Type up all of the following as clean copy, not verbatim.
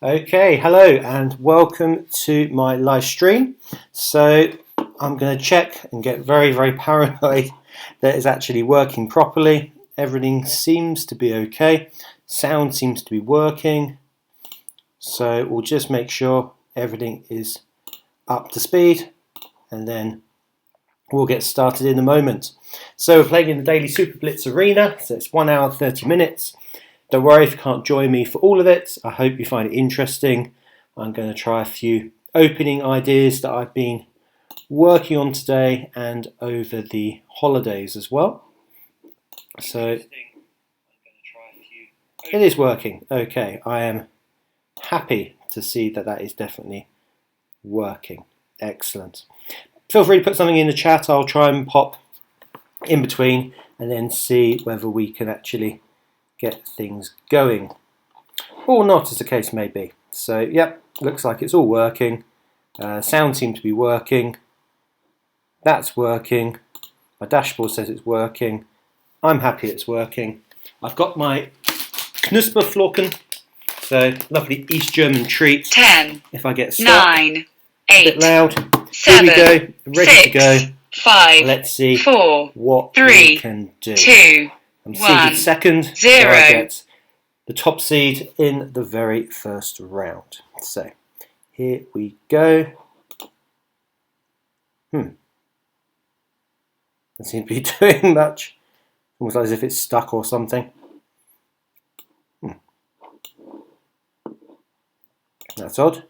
Okay, hello and welcome to my live stream. So I'm going to check and get very paranoid that it's actually working properly. Everything seems to be okay. Sound seems to be working. So we'll just make sure everything is up to speed and then we'll get started in a moment. So we're playing in the daily Superblitz arena. So it's 1 hour 30 minutes. Don't worry if you can't join me for all of it. I hope you find it interesting. I'm going to try a few opening ideas that I've been working on today and over the holidays as well. So it is working. Okay, I am happy to see that that is definitely working. Excellent. Feel free to put something in the chat. I'll try and pop in between and then see whether we can actually get things going. Or not, as the case may be. So, yep, looks like it's all working. Sound seems to be working. That's working. My dashboard says it's working. I'm happy it's working. I've got my Knusperflocken, so lovely East German treat. 10. If I get stuck, 9. 8. A bit loud. 7. Here we go. Ready 6, to go. 5. Let's see 4. what 3. we can do. 2. I'm 1. seeded second. 0. So I get the top seed in the very first round. So here we go. Doesn't seem to be doing much. Almost like as if it's stuck or something. That's odd.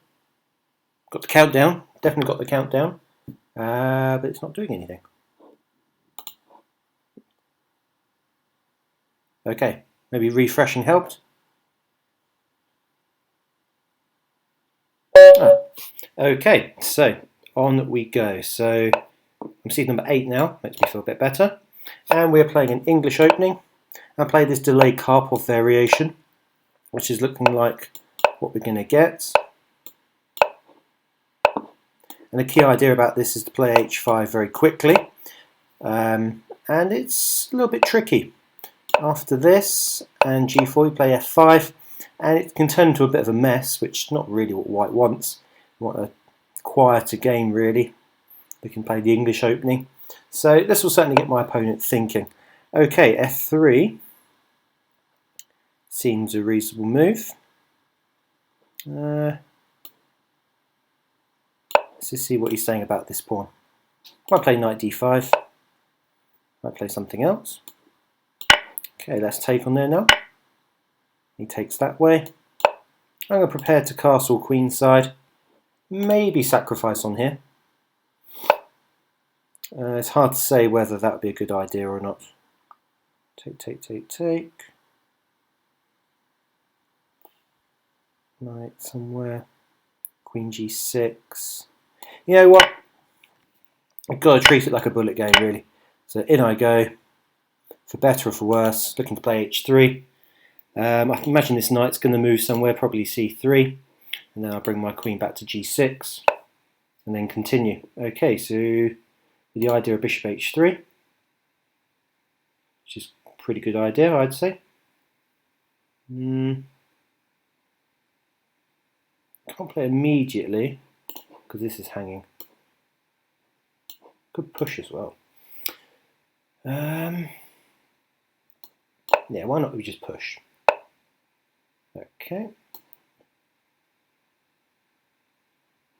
Got the countdown. Definitely got the countdown. But it's not doing anything. Okay, maybe refreshing helped. Okay, so on we go. So I'm seed number 8 now, makes me feel a bit better. And we're playing an English opening. I play this delay Karpov variation, which is looking like what we're going to get. And the key idea about this is to play h5 very quickly. And it's a little bit tricky. After this and g4 you play f5 and it can turn into a bit of a mess, which is not really what white wants. We want a quieter game really. We can play the English opening. So this will certainly get my opponent thinking. Okay, f3 seems a reasonable move. Let's just see what he's saying about this pawn. Might play knight d5. Might play something else. Okay, let's take on there now. He takes that way. I'm going to prepare to castle queenside. Maybe sacrifice on here. It's hard to say whether that would be a good idea or not. Take. Knight somewhere. Queen g6. You know what? I've got to treat it like a bullet game really. So in I go. For better or for worse, looking to play h3. I can imagine this knight's going to move somewhere, probably c3. And then I'll bring my queen back to g6. And then continue. Okay, so the idea of bishop h3. Which is a pretty good idea, I'd say. Can't play immediately, because this is hanging. Good push as well. Yeah, why not we just push? Okay.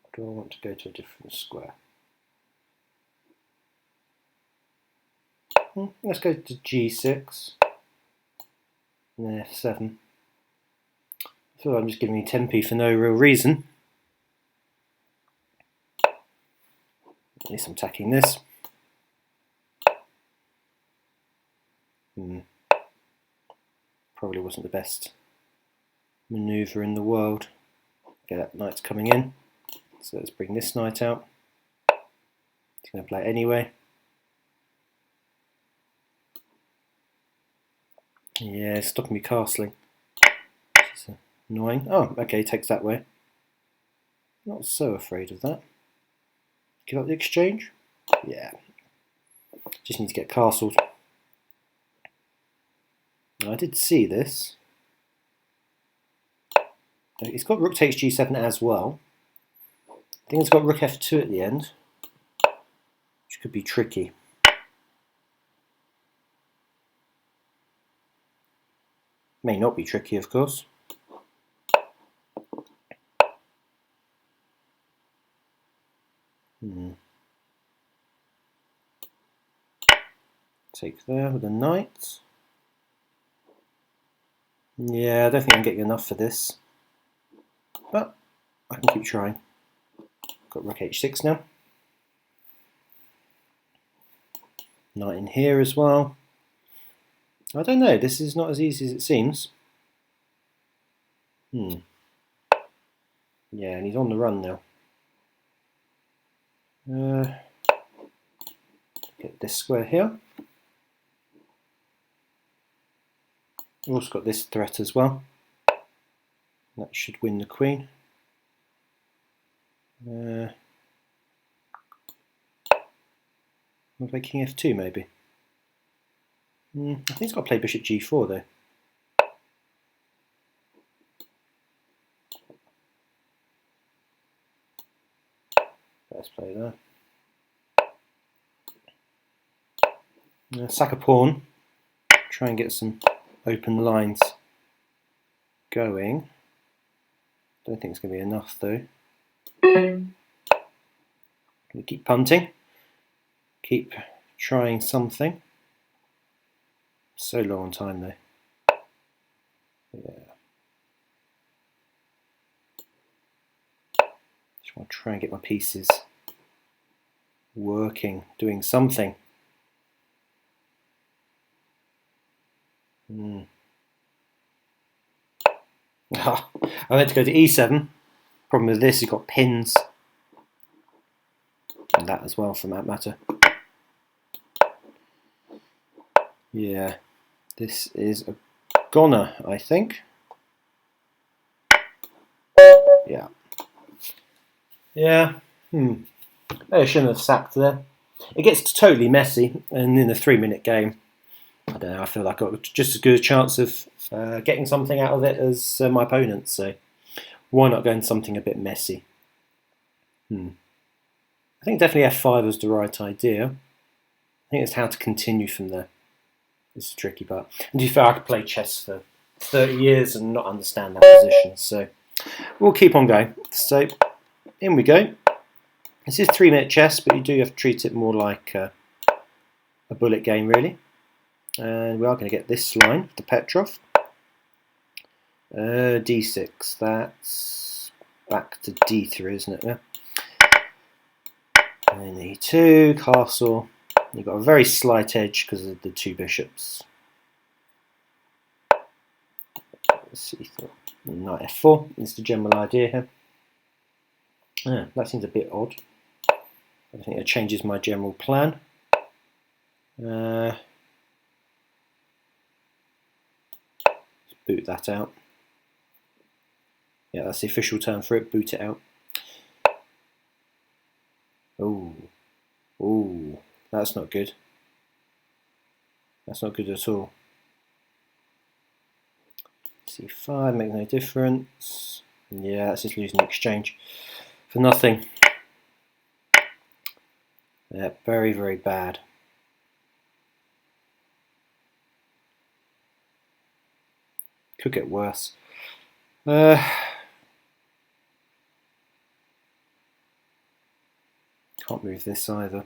Or do I want to go to a different square? Let's go to g6 and then f7. I feel like I'm just giving me tempi for no real reason. At least I'm attacking this. Probably wasn't the best maneuver in the world. Okay, that knight's coming in. So let's bring this knight out. He's going to play it anyway. Yeah, it's stopping me castling. Which is annoying. Oh, okay, takes that way. Not so afraid of that. Give up the exchange? Yeah. Just need to get castled. I did see this. It's got rook takes g7 as well. I think it's got rook f2 at the end, which could be tricky. May not be tricky, of course. Take there with a knight. Yeah, I don't think I'm getting enough for this, but I can keep trying. Got rook h6 now. Knight in here as well. I don't know, this is not as easy as it seems. Yeah, and he's on the run now. Get this square here. We've also got this threat as well. That should win the queen. We'll play king f2 maybe. I think he's got to play bishop g4 though. Let's play there. Sack a pawn. Try and get some open lines going. Don't think it's going to be enough though. We keep punting. Keep trying something. So long on time though. Yeah. Just want to try and get my pieces working, doing something. I meant to go to e7. Problem with this, you've got pins. And that as well, for that matter. Yeah, this is a goner, I think. Yeah. Yeah. I shouldn't have sacked there. It gets totally messy, and in a 3-minute game, I don't know, I feel like I've got just as good a chance of getting something out of it as my opponent, so why not go into something a bit messy? I think definitely f5 was the right idea. I think it's how to continue from there. It's a tricky part. And to be fair, I could play chess for 30 years and not understand that position, so we'll keep on going. So, in we go. This is 3-minute chess, but you do have to treat it more like a bullet game, really. And we are going to get this line, the Petrov. d6, that's back to d3, isn't it? Yeah. And e2, castle. You've got a very slight edge because of the 2 bishops. c3, knight f4 is the general idea here. That seems a bit odd. I think it changes my general plan. Let's boot that out. Yeah, that's the official term for it, boot it out. Oh, that's not good. That's not good at all. c5, make no difference. Yeah, that's just losing the exchange for nothing. Yeah, very, very bad. Could get worse. Can't move this either.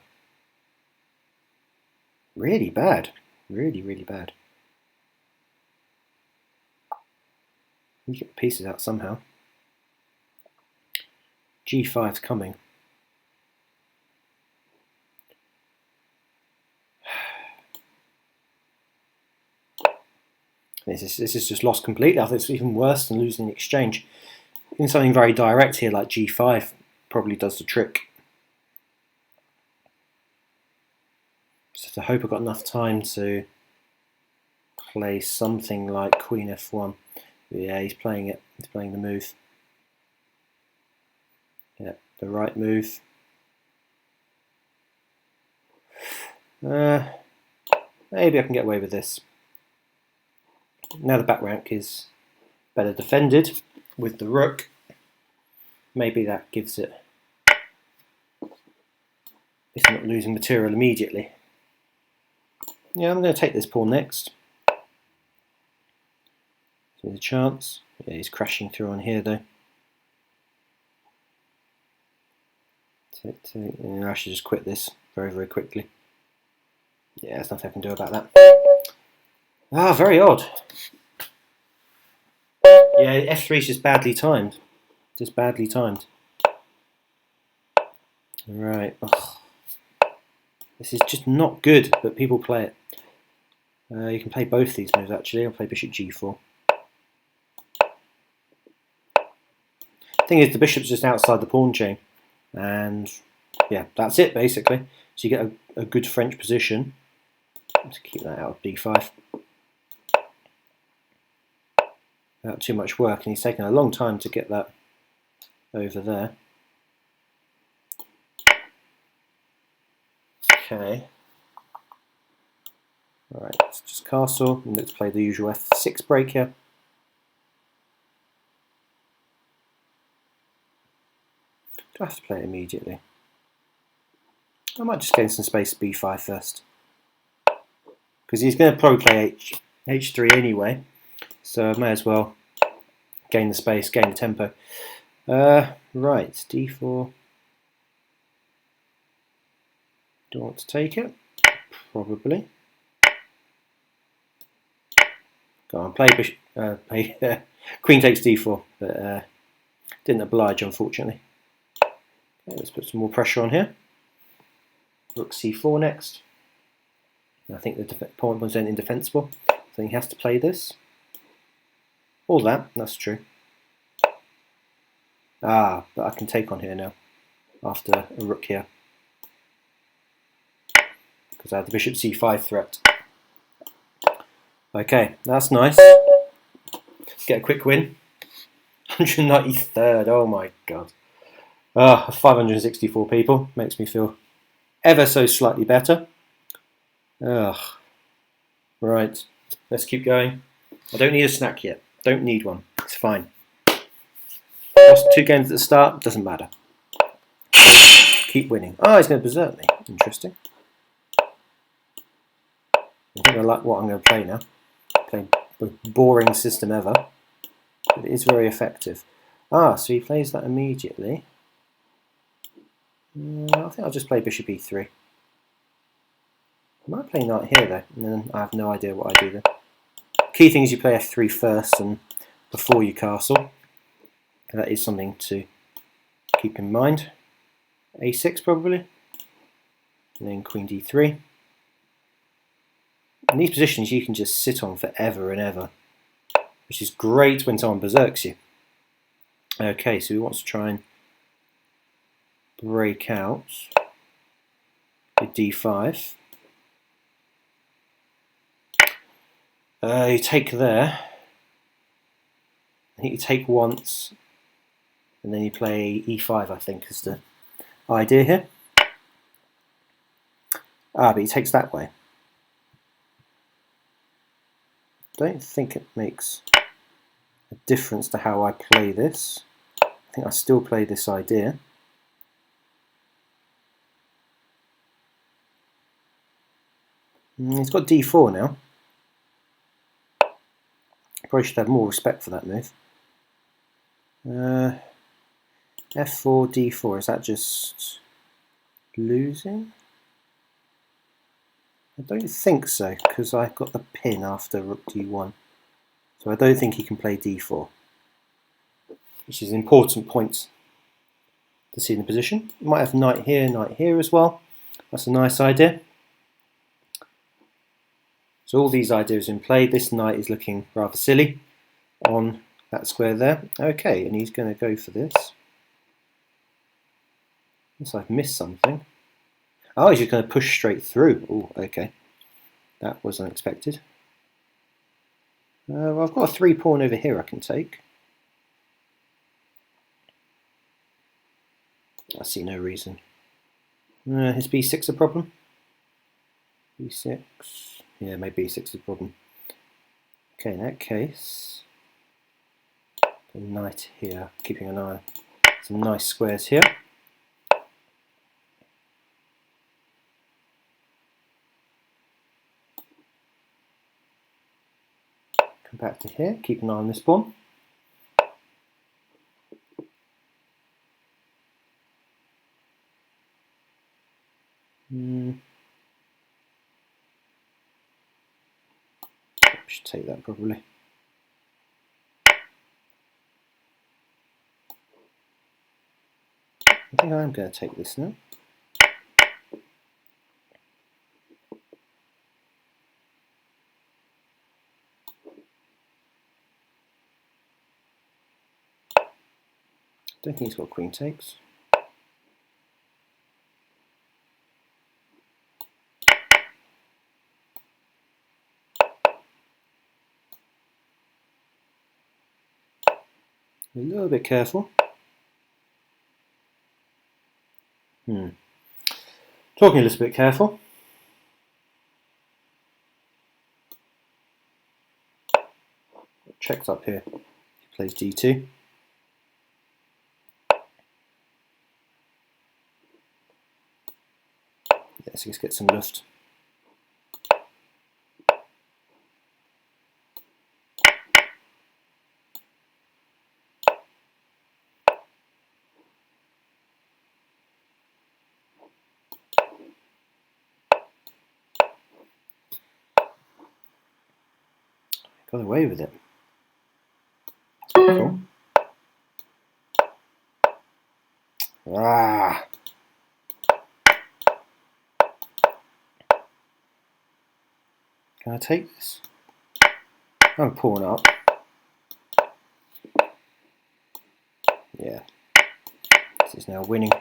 Really bad. Really, really bad. You get the pieces out somehow. g5's coming. This is just lost completely. I think it's even worse than losing the exchange. In something very direct here, like g5, probably does the trick. Just have to hope I've got enough time to play something like queen f1. But yeah, he's playing it. He's playing the move. Yeah, the right move. Maybe I can get away with this. Now the back rank is better defended. with the rook. Maybe that gives it, it's not losing material immediately. Yeah, I'm going to take this pawn next. There's a chance. Yeah, he's crashing through on here though. Yeah, I should just quit this very, very quickly. Yeah, there's nothing I can do about that. Ah, very odd. Yeah, f3 is just badly timed. Just badly timed. Right. Ugh. This is just not good, but people play it. You can play both these moves actually. I'll play bishop g4. Thing is, the bishop's just outside the pawn chain, and yeah, that's it basically. So you get a good French position. Let's keep that out of d5. Without too much work, and he's taken a long time to get that over there. Okay. Alright, let's just castle, and let's play the usual f6 break here. Do I have to play it immediately? I might just gain some space b5 first. Because he's going to probably play h3 anyway, so I may as well gain the space, gain the tempo. Right, d4. Do I want to take it? Probably. Go on, play bishop, queen takes d4, but didn't oblige, unfortunately. Okay, let's put some more pressure on here. Rook c4 next. I think the pawn was then indefensible, so he has to play this. All that's true. Ah, but I can take on here now, after a rook here. Because I had the bishop c5 threat. Okay, that's nice. Get a quick win. 193rd, oh my god. 564 people, makes me feel ever so slightly better. Ugh. Right, let's keep going. I don't need a snack yet. Don't need one. It's fine. Lost 2 games at the start, doesn't matter. Keep winning. Oh, he's going to berserk me. Interesting. I think I like what I'm going to play now. Playing the boring system ever. But it is very effective. Ah, so he plays that immediately. I think I'll just play bishop e3. I might play knight here though, and then I have no idea what I do then. Key thing is you play f3 first and before you castle. That is something to keep in mind. a6 probably, and then queen d3. In these positions you can just sit on forever and ever, which is great when someone berserks you. Okay, so he wants to try and break out with d5. You take there. I think you take once, and then you play e5, I think, is the idea here. But he takes that way. Don't think it makes a difference to how I play this. I think I still play this idea. He's got d4 now. Probably should have more respect for that move. f4, d4, is that just losing? I don't think so, because I've got the pin after rook d1. So I don't think he can play d4, which is an important point to see in the position. You might have knight here as well. That's a nice idea. So all these ideas in play. This knight is looking rather silly on that square there. Okay, and he's going to go for this. Unless I've missed something. Oh, he's just going to push straight through. Oh, okay. That was unexpected. Well, I've got a 3 pawn over here I can take. I see no reason. Is b6 a problem? b6. Yeah, maybe b6 is a problem. Okay, in that case, Knight here, keeping an eye on some nice squares here. Come back to here, keep an eye on this pawn. Should take that probably. I think I am going to take this now. Don't think he's got queen takes. A little bit careful. Talking a little bit careful. Checks up here. He plays d2. Yes, let's get some luft. Got away with it. Cool. Ah. Can I take this? I'm pawn up. Yeah. This is now winning.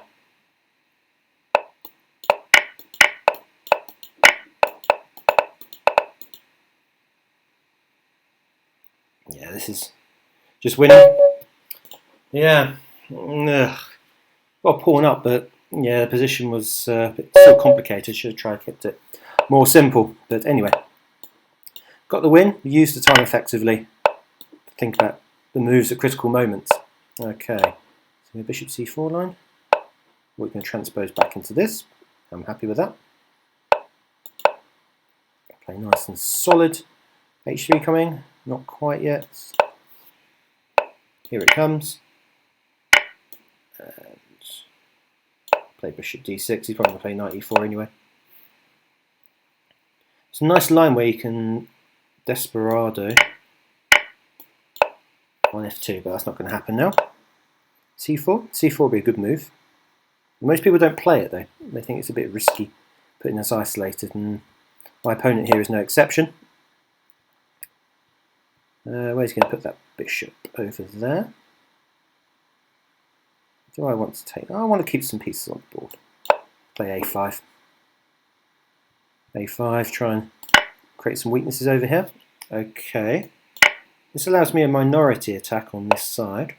Yeah, this is just winning. Yeah. Ugh. Got a pawn up, but yeah, the position was still complicated. Should have tried to keep it more simple. But anyway, got the win. Used the time effectively. Think about the moves at critical moments. Okay, so the bishop c4 line. We're going to transpose back into this. I'm happy with that. Play nice and solid. h3 coming. Not quite yet. Here it comes. And play bishop d6. He's probably going to play knight e4 anyway. It's a nice line where you can desperado on f2, but that's not going to happen now. c4. c4 would be a good move. Most people don't play it though. They think it's a bit risky putting us isolated, and my opponent here is no exception. Where's he going to put that bishop? Over there. Do I want to take? I want to keep some pieces on the board. Play a5. a5, try and create some weaknesses over here. Okay. This allows me a minority attack on this side.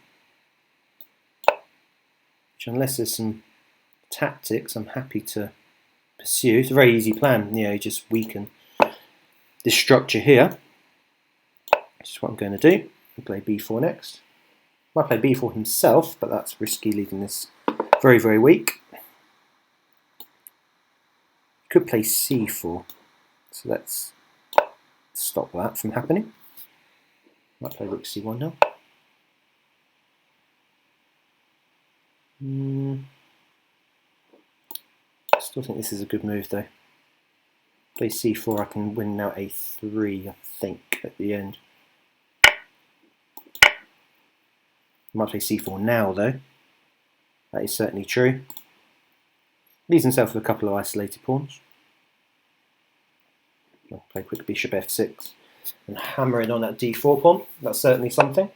Which, unless there's some tactics, I'm happy to pursue. It's a very easy plan. You know, just weaken this structure here. Which is what I'm going to do. I'll play b4 next. Might play b4 himself, but that's risky, leaving this very, very weak. Could play c4, so let's stop that from happening. Might play rook c1 now. I still think this is a good move though. Play c4, I can win now a3, I think, at the end. Might play c4 now though. That is certainly true. Leaves himself with a couple of isolated pawns. I'll play quick bishop f6 and hammer it on that d4 pawn. That's certainly something.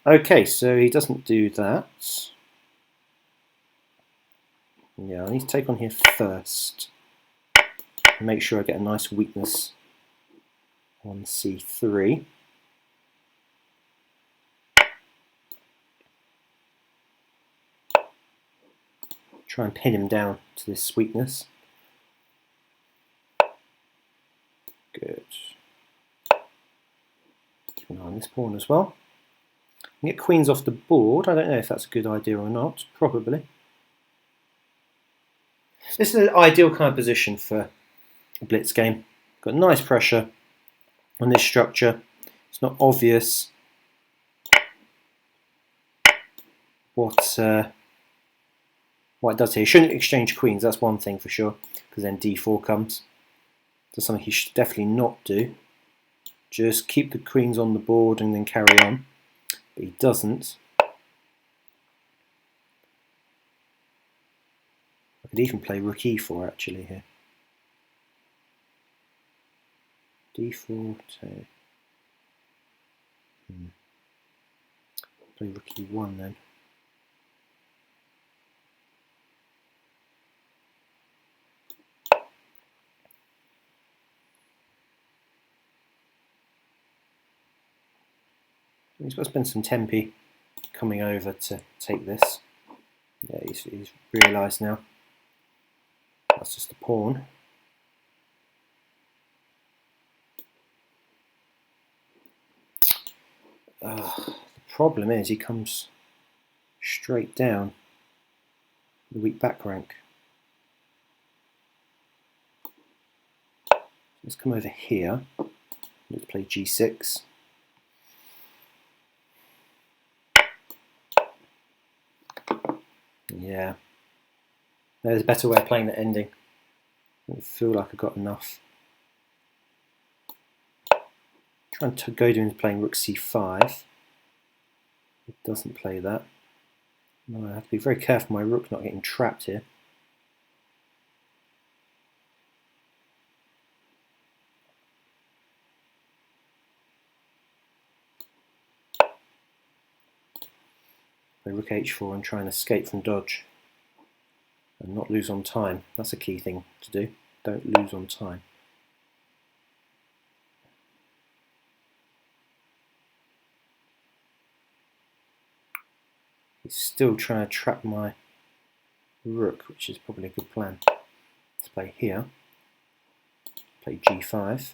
Okay, so he doesn't do that. Yeah, I need to take on here first. Make sure I get a nice weakness on c3. Try and pin him down to this weakness. Good. Keep an eye on this pawn as well. Get queens off the board. I don't know if that's a good idea or not. Probably. This is an ideal kind of position for a blitz game. Got nice pressure on this structure. It's not obvious what it does here. You shouldn't exchange queens, that's one thing for sure, because then d4 comes. That's something you should definitely not do. Just keep the queens on the board and then carry on. But he doesn't. I could even play rook e4 actually here. d4 to play rook e1 then. He's got to spend some tempi coming over to take this. Yeah, he's realised now. That's just a pawn. The problem is he comes straight down the weak back rank. Let's come over here. Let's play g6. Yeah, there's a better way of playing the ending. I don't feel like I got enough. Trying to go to playing rook c5. It doesn't play that. No, I have to be very careful my rook not getting trapped here. Play rook h4 and try and escape from dodge and not lose on time. That's a key thing to do. Don't lose on time. He's still trying to trap my rook, which is probably a good plan. Let's play here. Play g5.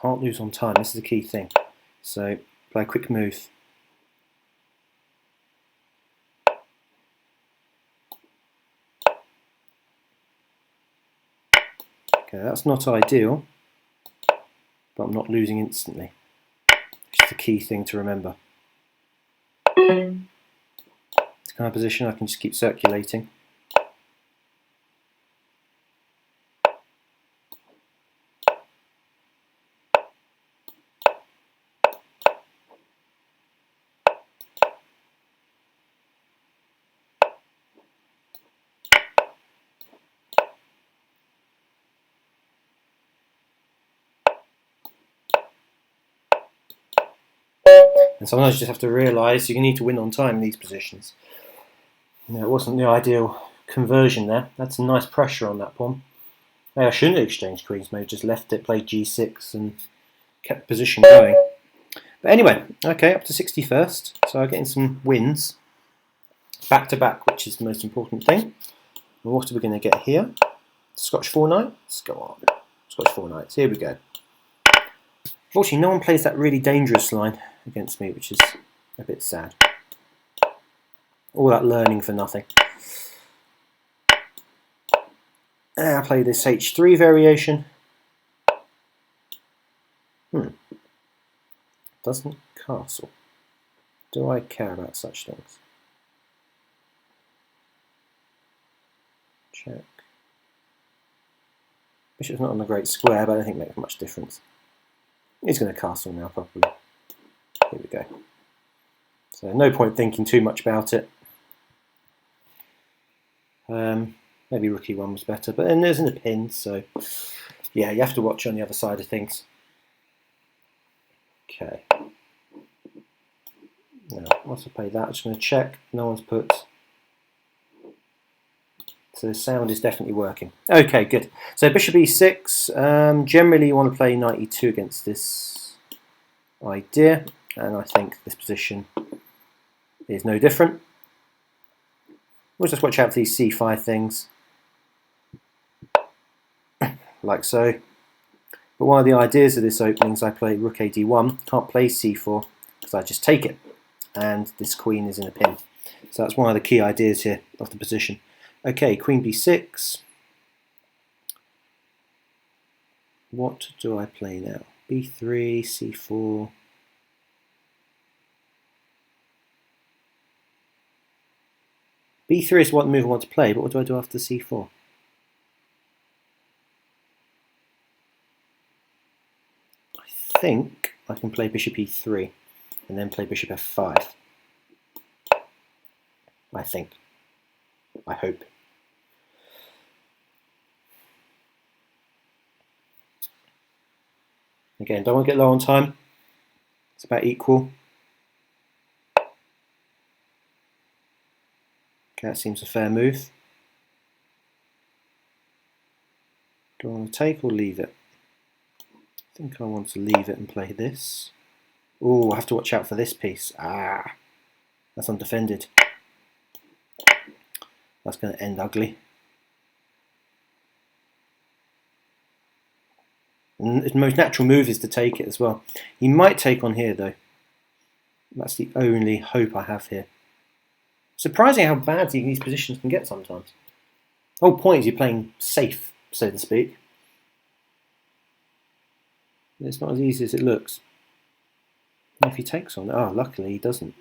Can't lose on time, this is the key thing. So play a quick move. Okay, that's not ideal, but I'm not losing instantly. It's the key thing to remember. This kind of position I can just keep circulating. And sometimes you just have to realise you need to win on time in these positions. You know, it wasn't the ideal conversion there. That's some nice pressure on that pawn. Maybe I shouldn't have exchanged queens, maybe just left it, played g6 and kept the position going. But anyway, okay, up to 61st, so I'm getting some wins. Back to back, which is the most important thing. And what are we going to get here? Scotch 4 knights? Go on. Scotch 4 knights, here we go. Unfortunately, no one plays that really dangerous line against me, which is a bit sad. All that learning for nothing. I play this h3 variation. Doesn't castle. Do I care about such things? Check. Bishop's not on the great square, but I don't think it makes much difference. He's going to castle now, probably. Here we go. So no point thinking too much about it. Maybe rook e1 was better, but then there's a pin, so yeah, you have to watch on the other side of things. Okay. Now, once I play that, I'm just going to check. No one's put. So the sound is definitely working. Okay, good. So bishop e6. Generally, you want to play knight e2 against this idea, and I think this position is no different. We'll just watch out for these c5 things, like so. But one of the ideas of this opening is I play rook a d1, can't play c4 because I just take it, and this queen is in a pin. So that's one of the key ideas here of the position. Okay, queen b6. What do I play now? b3, c4. b3 is what move I want to play, but what do I do after c4? I think I can play bishop e3 and then play bishop f5. I think. I hope. Again, don't want to get low on time. It's about equal. Okay, that seems a fair move. Do I want to take or leave it? I think I want to leave it and play this. Oh, I have to watch out for this piece. Ah, that's undefended. That's going to end ugly. And the most natural move is to take it as well. He might take on here though. That's the only hope I have here. Surprising how bad these positions can get sometimes. The whole point is you're playing safe, so to speak. It's not as easy as it looks. And if he takes on, luckily he doesn't.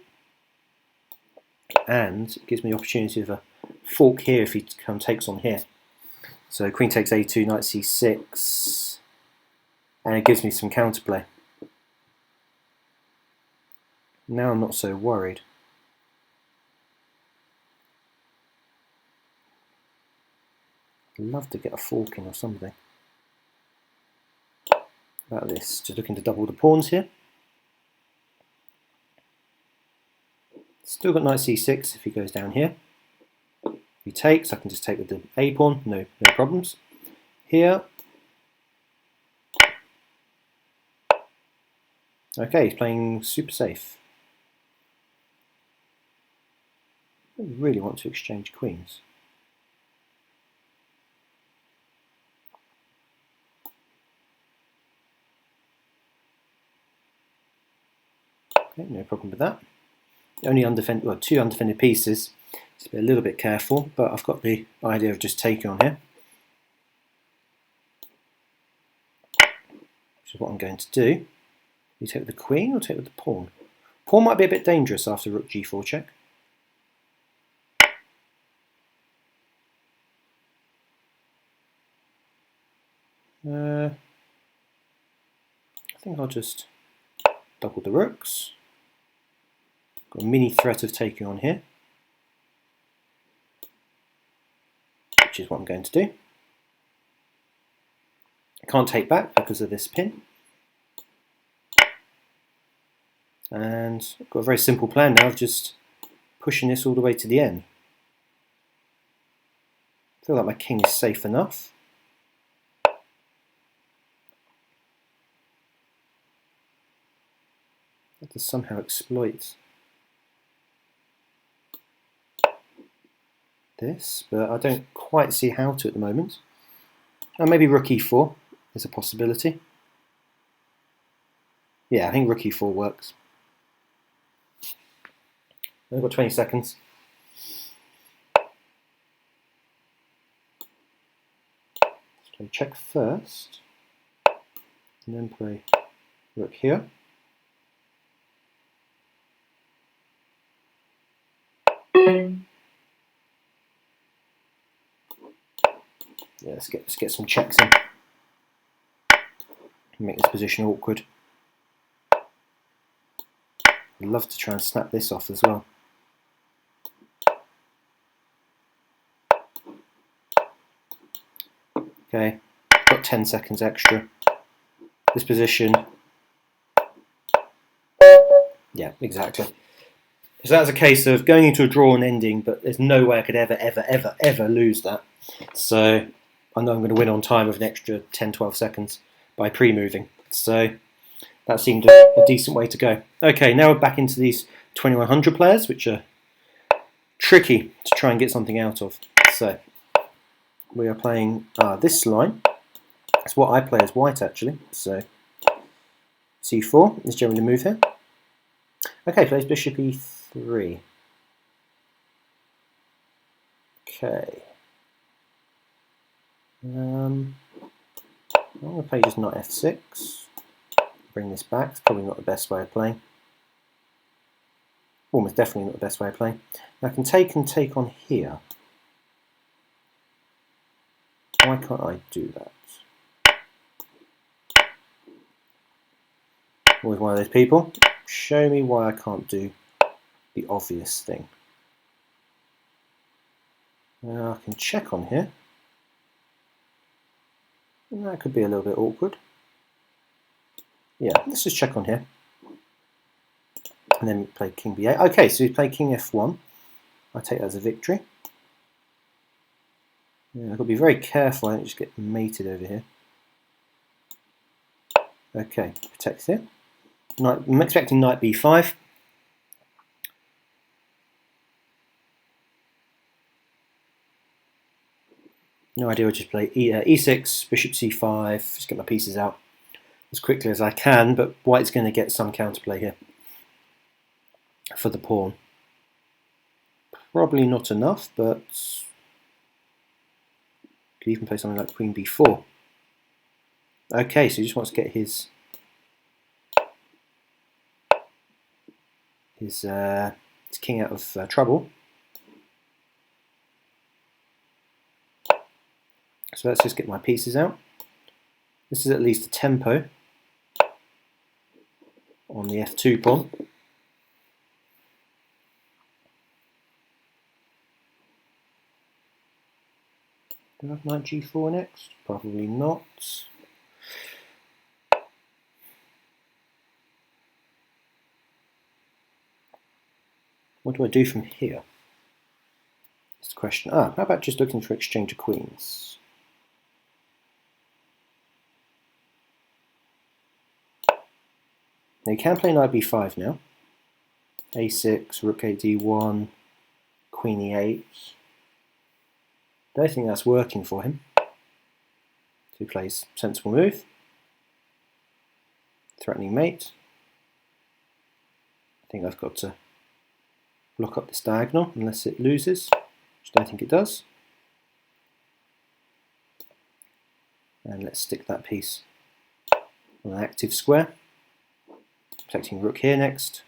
And it gives me the opportunity of a fork here if he takes on here. So queen takes a2, knight c6, and it gives me some counterplay. Now I'm not so worried. I'd love to get a fork in or something. About this, just looking to double the pawns here. Still got knight c6 if he goes down here. If he takes, I can just take with the a pawn, no problems. Here. Okay, he's playing super safe. I really want to exchange queens. Okay, no problem with that. Only two undefended pieces. Just be a little bit careful, but I've got the idea of just taking on here, which is what I'm going to do. You take with the queen or take with the pawn? Pawn might be a bit dangerous after rook g4 check. I think I'll just double the rooks. Got a mini threat of taking on here, which is what I'm going to do. I can't take back because of this pin. And I've got a very simple plan now of just pushing this all the way to the end. I feel like my king is safe enough. That to somehow exploit this, but I don't quite see how to at the moment. And maybe rook e4 is a possibility. Yeah, I think rook e4 works. I've got 20 seconds. Let's play check first, and then play rook here. Yeah, let's get some checks in. Make this position awkward. I'd love to try and snap this off as well. Okay, got 10 seconds extra. This position. Yeah, exactly. So that's a case of going into a draw and ending, but there's no way I could ever lose that. So I know I'm going to win on time with an extra 10-12 seconds by pre-moving. So that seemed a decent way to go. Okay, now we're back into these 2100 players, which are tricky to try and get something out of. So we are playing this line. It's what I play as white actually. So c4 is generally the move here. Okay, plays bishop e3. Okay. I'm going to play just knight f6. Bring this back. It's probably not the best way of playing. Almost definitely not the best way of playing. Now I can take and take on here. Why can't I do that? Always one of those people. Show me why I can't do the obvious thing. Now I can check on here. And that could be a little bit awkward. Yeah, let's just check on here. And then play king b8. Okay, so we play king f1. I take that as a victory. Yeah, I've got to be very careful I don't just get mated over here. Okay, protects here. I'm expecting knight b5. No idea, I'll just play e6, bishop c5, just get my pieces out as quickly as I can, but white's going to get some counterplay here for the pawn. Probably not enough, but could even play something like queen b4. Okay, so he just wants to get his king out of trouble. So let's just get my pieces out. This is at least a tempo on the f2 pawn. Do I have knight g4 next? Probably not. What do I do from here? That's the question. How about just looking for exchange of queens? Now you can play knight b5 now. a6, rook a d1, queen e8. Don't think that's working for him. So he plays sensible move. Threatening mate. I think I've got to block up this diagonal unless it loses, which I don't think it does. And let's stick that piece on an active square. Protecting rook here next.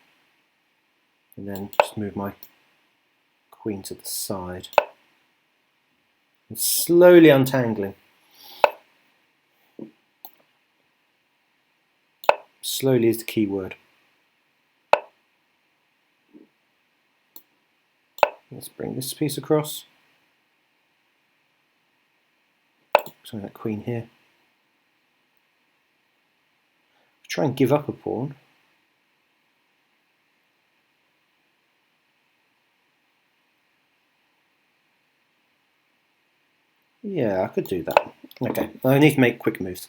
And then just move my queen to the side. And slowly untangling. Slowly is the key word. Let's bring this piece across. So that queen here. Try and give up a pawn. Yeah, I could do that. Okay, I need to make quick moves.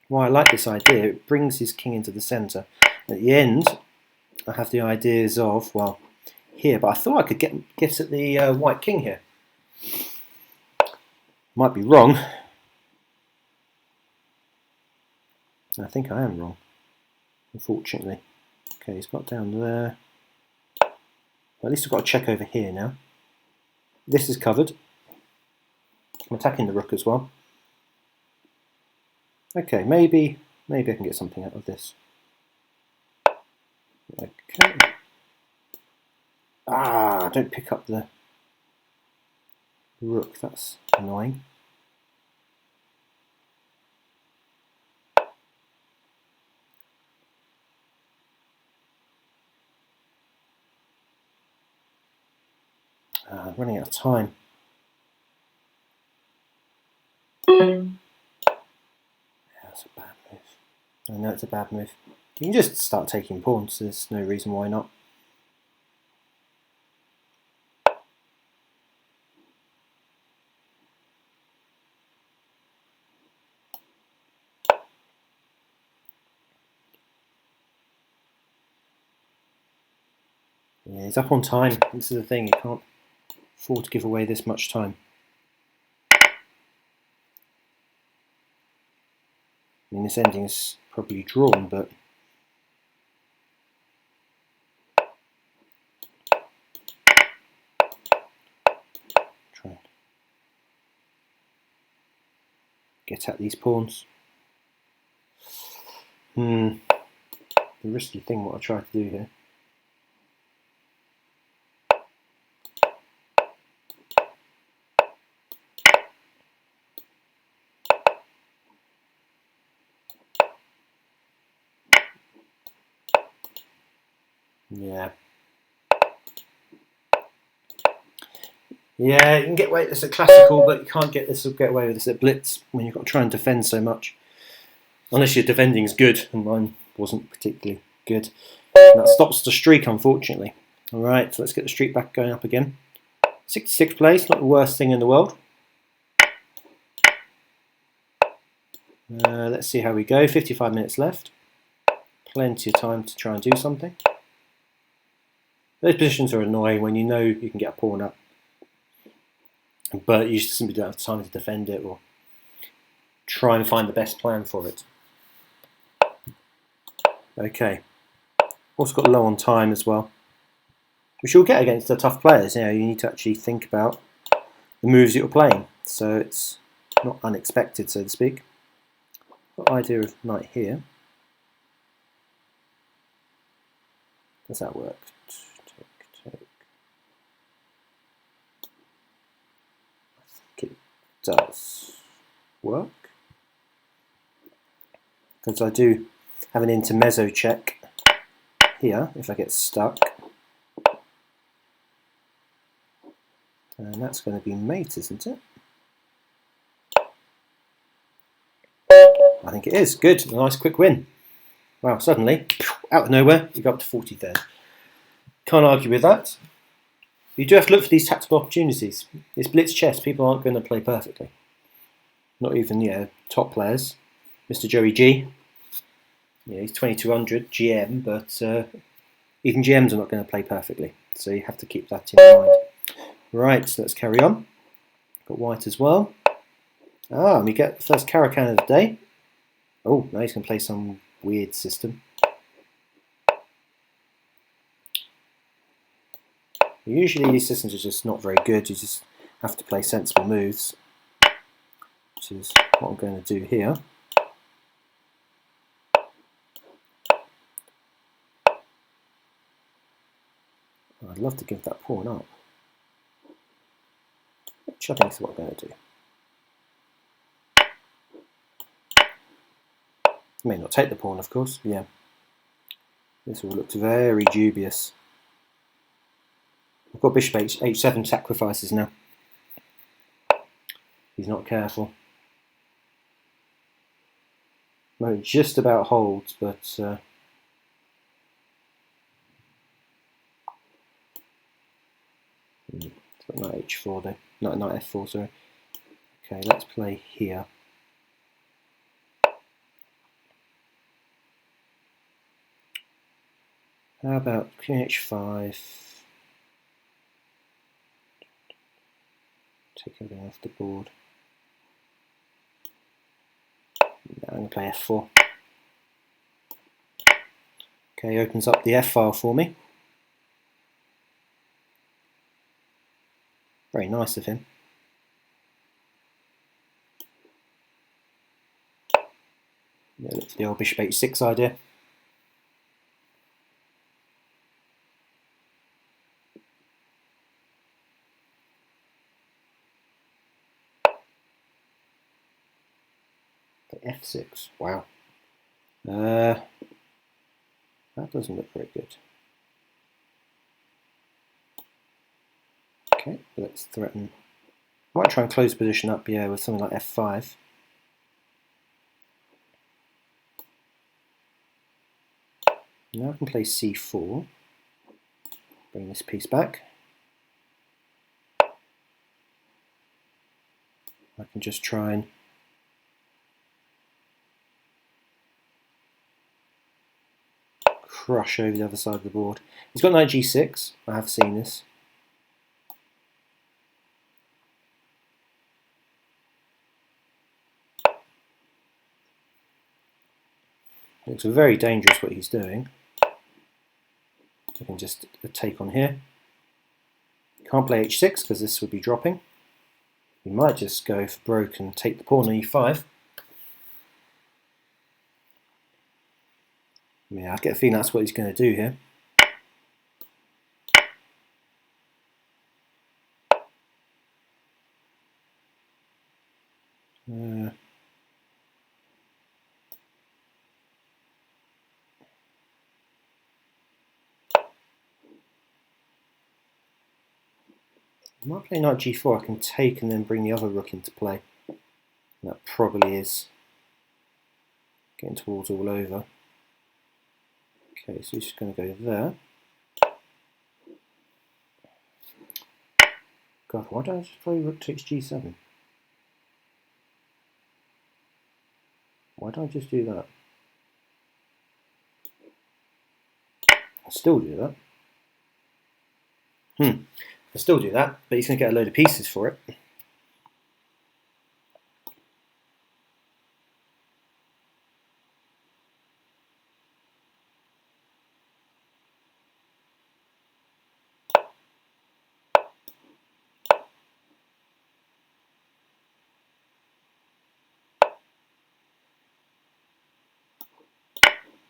Why I like this idea, it brings his king into the centre. At the end, I have the ideas of, well, here, but I thought I could get at the white king here. Might be wrong. I think I am wrong, unfortunately. Okay, he's got down there. Well, at least I've got to check over here now. This is covered. I'm attacking the rook as well. Okay, maybe I can get something out of this. Okay. Don't pick up the rook, that's annoying. I'm running out of time. That's a bad move. I know it's a bad move. You can just start taking pawns, there's no reason why not. Yeah, he's up on time. This is the thing, you can't afford to give away this much time. I mean, this ending is probably drawn, but try and get at these pawns. The risky thing what I try to do here. Yeah. Yeah, you can get away with this at classical, but you can't get away with this at blitz when you've got to try and defend so much. Unless your defending is good, and mine wasn't particularly good. And that stops the streak, unfortunately. Alright, so let's get the streak back going up again. 66th place, not the worst thing in the world. Let's see how we go. 55 minutes left. Plenty of time to try and do something. Those positions are annoying when you know you can get a pawn up, but you just simply don't have time to defend it or try and find the best plan for it. Okay. Also got low on time as well, which you'll get against the tough players. You know, you need to actually think about the moves that you're playing, so it's not unexpected, so to speak. Got an idea of knight here. Does that work? Take. I think it does work, because I do have an intermezzo check here if I get stuck. And that's going to be mate, isn't it? I think it is. Good. A nice quick win. Wow, suddenly, out of nowhere, you go up to 43rd. Can't argue with that. You do have to look for these tactical opportunities. It's blitz chess. People aren't going to play perfectly. Not even, top players. Mr. Joey G. Yeah, he's 2200 GM, but even GMs are not going to play perfectly. So you have to keep that in mind. Right, so let's carry on. Got white as well. And we get the first Caracan of the day. Oh, now he's going to play some weird system. Usually these systems are just not very good. You just have to play sensible moves, which is what I'm going to do here. I'd love to give that pawn up, which I think is what I'm going to do. I may not take the pawn, of course, but yeah. This all looks very dubious. I've got bishop h7 sacrifices now. He's not careful. No, it just about holds, but it's got knight h4 though. Not knight f4, sorry. Okay, let's play here. How about queen h5? Take everything off the board. Now I'm going to play f4. Okay, opens up the f file for me. Very nice of him. Yeah, look for the old bishop h6 idea. F6, wow. That doesn't look very good. Okay, let's threaten. I might try and close position up, yeah, with something like f5. Now I can play c4. Bring this piece back. I can just try and crush over the other side of the board. He's got knight g6. I have seen this. Looks very dangerous what he's doing. I can just take on here. Can't play h6 because this would be dropping. We might just go for broke and take the pawn on e5. Yeah, I get a feeling that's what he's going to do here. I might play knight g4. I can take and then bring the other rook into play. That probably is getting towards all over. Okay, so he's just going to go there. God, why don't I just play rook takes g7? Why don't I just do that? I still do that. I still do that, but he's going to get a load of pieces for it.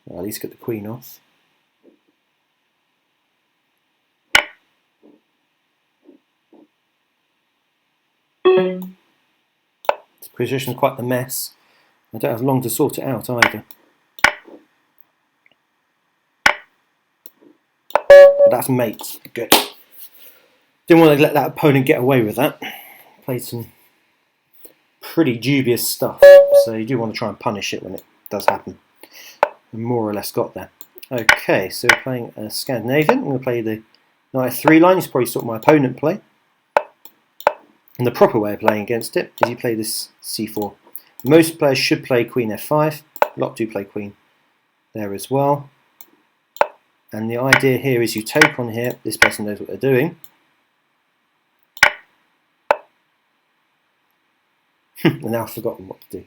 Well, at least get the queen off. This position is quite the mess. I don't have long to sort it out either. But that's mates. Good. Didn't want to let that opponent get away with that. Played some pretty dubious stuff, so you do want to try and punish it when it does happen. And more or less got there. Okay, so we're playing a Scandinavian. I'm going to play the knight f3 line. It's probably sort of my opponent play. And the proper way of playing against it is you play this c4. Most players should play queen f5. A lot do play queen there as well. And the idea here is you take on here. This person knows what they're doing. And now I've forgotten what to do.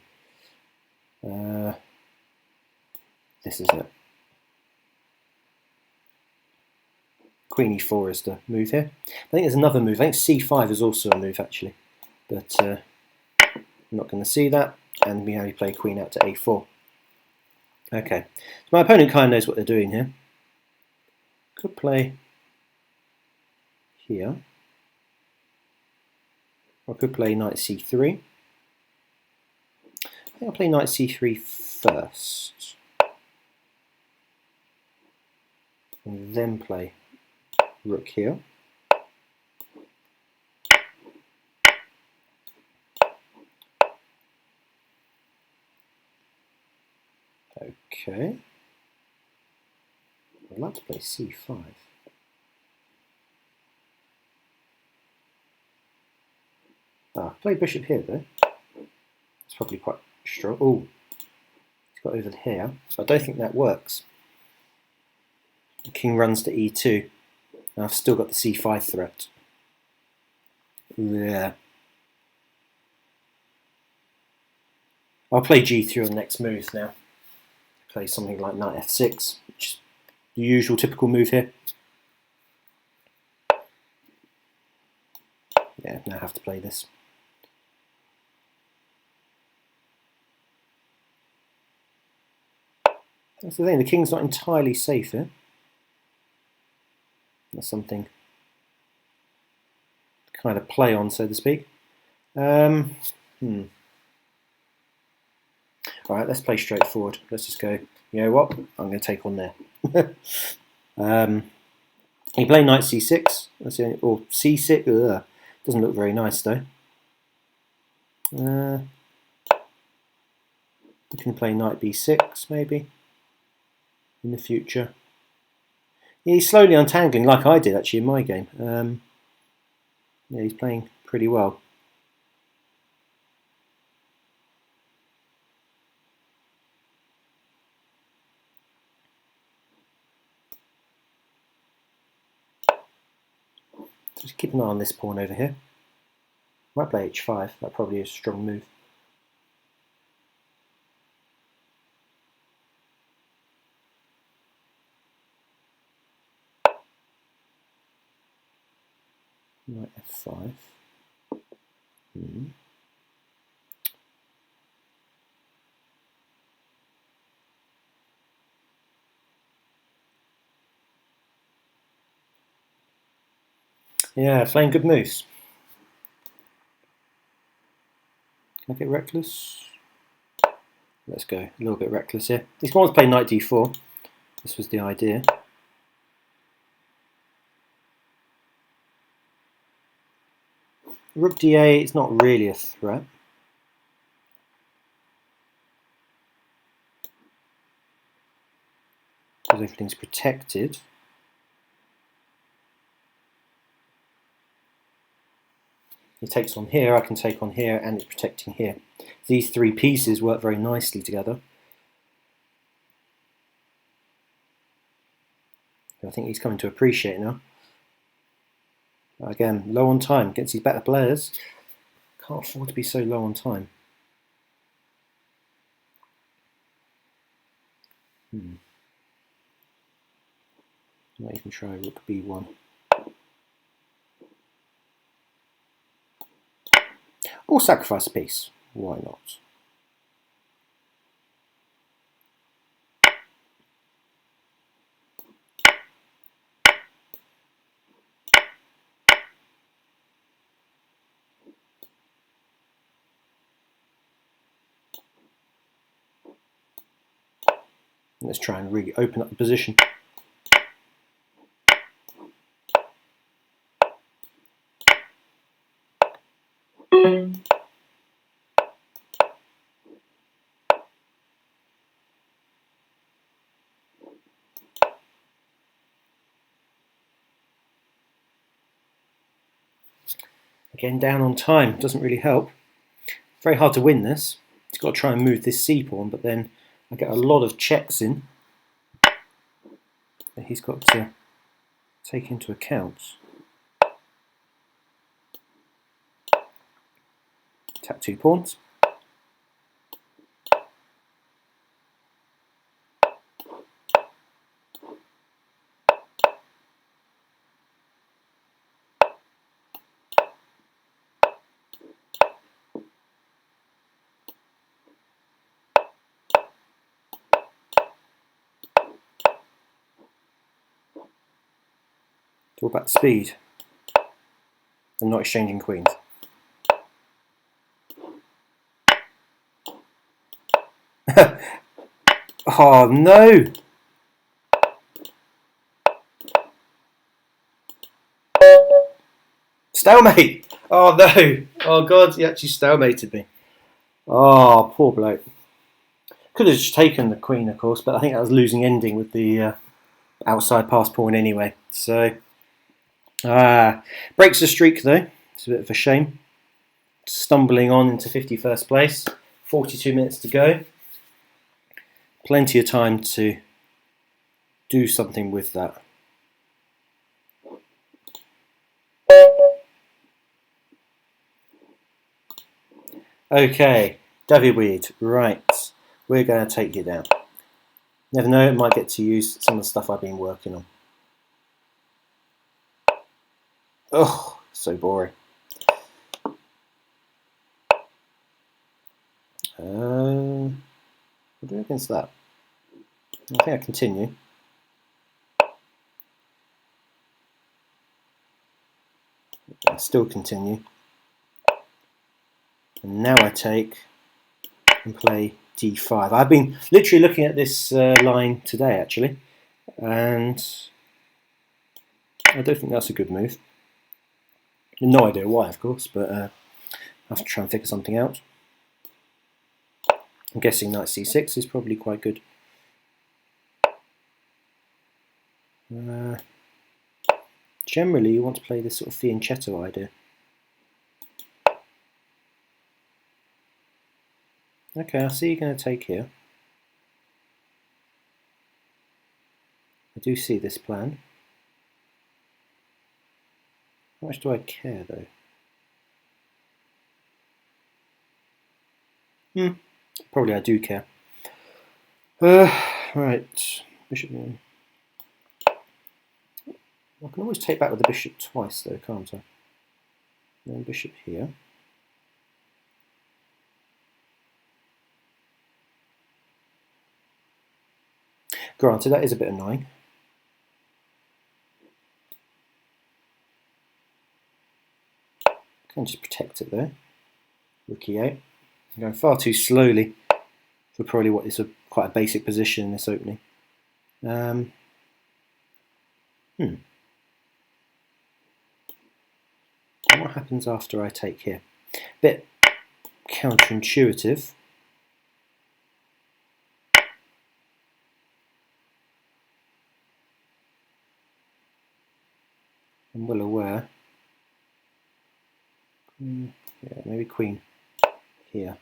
This is it. Queen e4 is the move here. I think there's another move. I think c5 is also a move actually, but I'm not going to see that. And we only play queen out to a4. Okay, so my opponent kind of knows what they're doing here. Could play here. I could play knight c3. I think I'll play knight c3 first, and then play rook here. Okay. I'd like to play c5. Play bishop here though. It's probably quite strong. Oh, he's got over here. So I don't think that works. The king runs to e2. And I've still got the c5 threat. Yeah. I'll play g3 on the next move now. Play something like knight f6, which is the usual typical move here. Yeah, now I have to play this. That's the thing, the king's not entirely safe here. That's something to kind of play on, so to speak. Alright, let's play straightforward. Let's just go, you know what, I'm going to take on there. You play knight c6, that's the only, or c6, doesn't look very nice though. You can play knight b6 maybe in the future. Yeah, he's slowly untangling like I did actually in my game. Yeah, he's playing pretty well. Keep an eye on this pawn over here. Might play h5, that probably is a strong move. Knight f5. Yeah, playing good moves. Can I get reckless? Let's go a little bit reckless here. These ones play knight d4. This was the idea. Rook d8 is not really a threat. Because everything's protected. He takes on here, I can take on here, and it's protecting here. These three pieces work very nicely together. I think he's coming to appreciate now. Again, low on time against these better players. Can't afford to be so low on time. Might even try rook b1. Or sacrifice a piece. Why not? Let's try and really open up the position. Again, down on time doesn't really help. Very hard to win this. He's got to try and move this c-pawn, but then I get a lot of checks in that he's got to take into account. Tap 2 pawns. It's all about the speed and not exchanging queens. Oh no! Stalemate! Oh no! Oh god, he actually stalemated me. Oh, poor bloke. Could have just taken the queen, of course, but I think that was losing ending with the outside pass pawn anyway. So, breaks the streak though. It's a bit of a shame. Stumbling on into 51st place. 42 minutes to go. Plenty of time to do something with that. Okay, David, right. We're going to take you down. Never know, it might get to use some of the stuff I've been working on. Oh, so boring. What do I do against that? I think I continue. I still continue. And now I take and play d5. I've been literally looking at this line today, actually, and I don't think that's a good move. No idea why, of course, but I have to try and figure something out. I'm guessing knight c6 is probably quite good. Generally, you want to play this sort of fianchetto idea. Okay, I see you're going to take here. I do see this plan. much do I care though? Probably I do care. Right, bishop. I can always take back with the bishop twice though, can't I? Then bishop here. Granted, that is a bit annoying. Can just protect it there. Rook e8. I'm going far too slowly for probably what is quite a basic position in this opening. What happens after I take here? Bit counterintuitive. I'm well aware. Yeah, maybe queen here.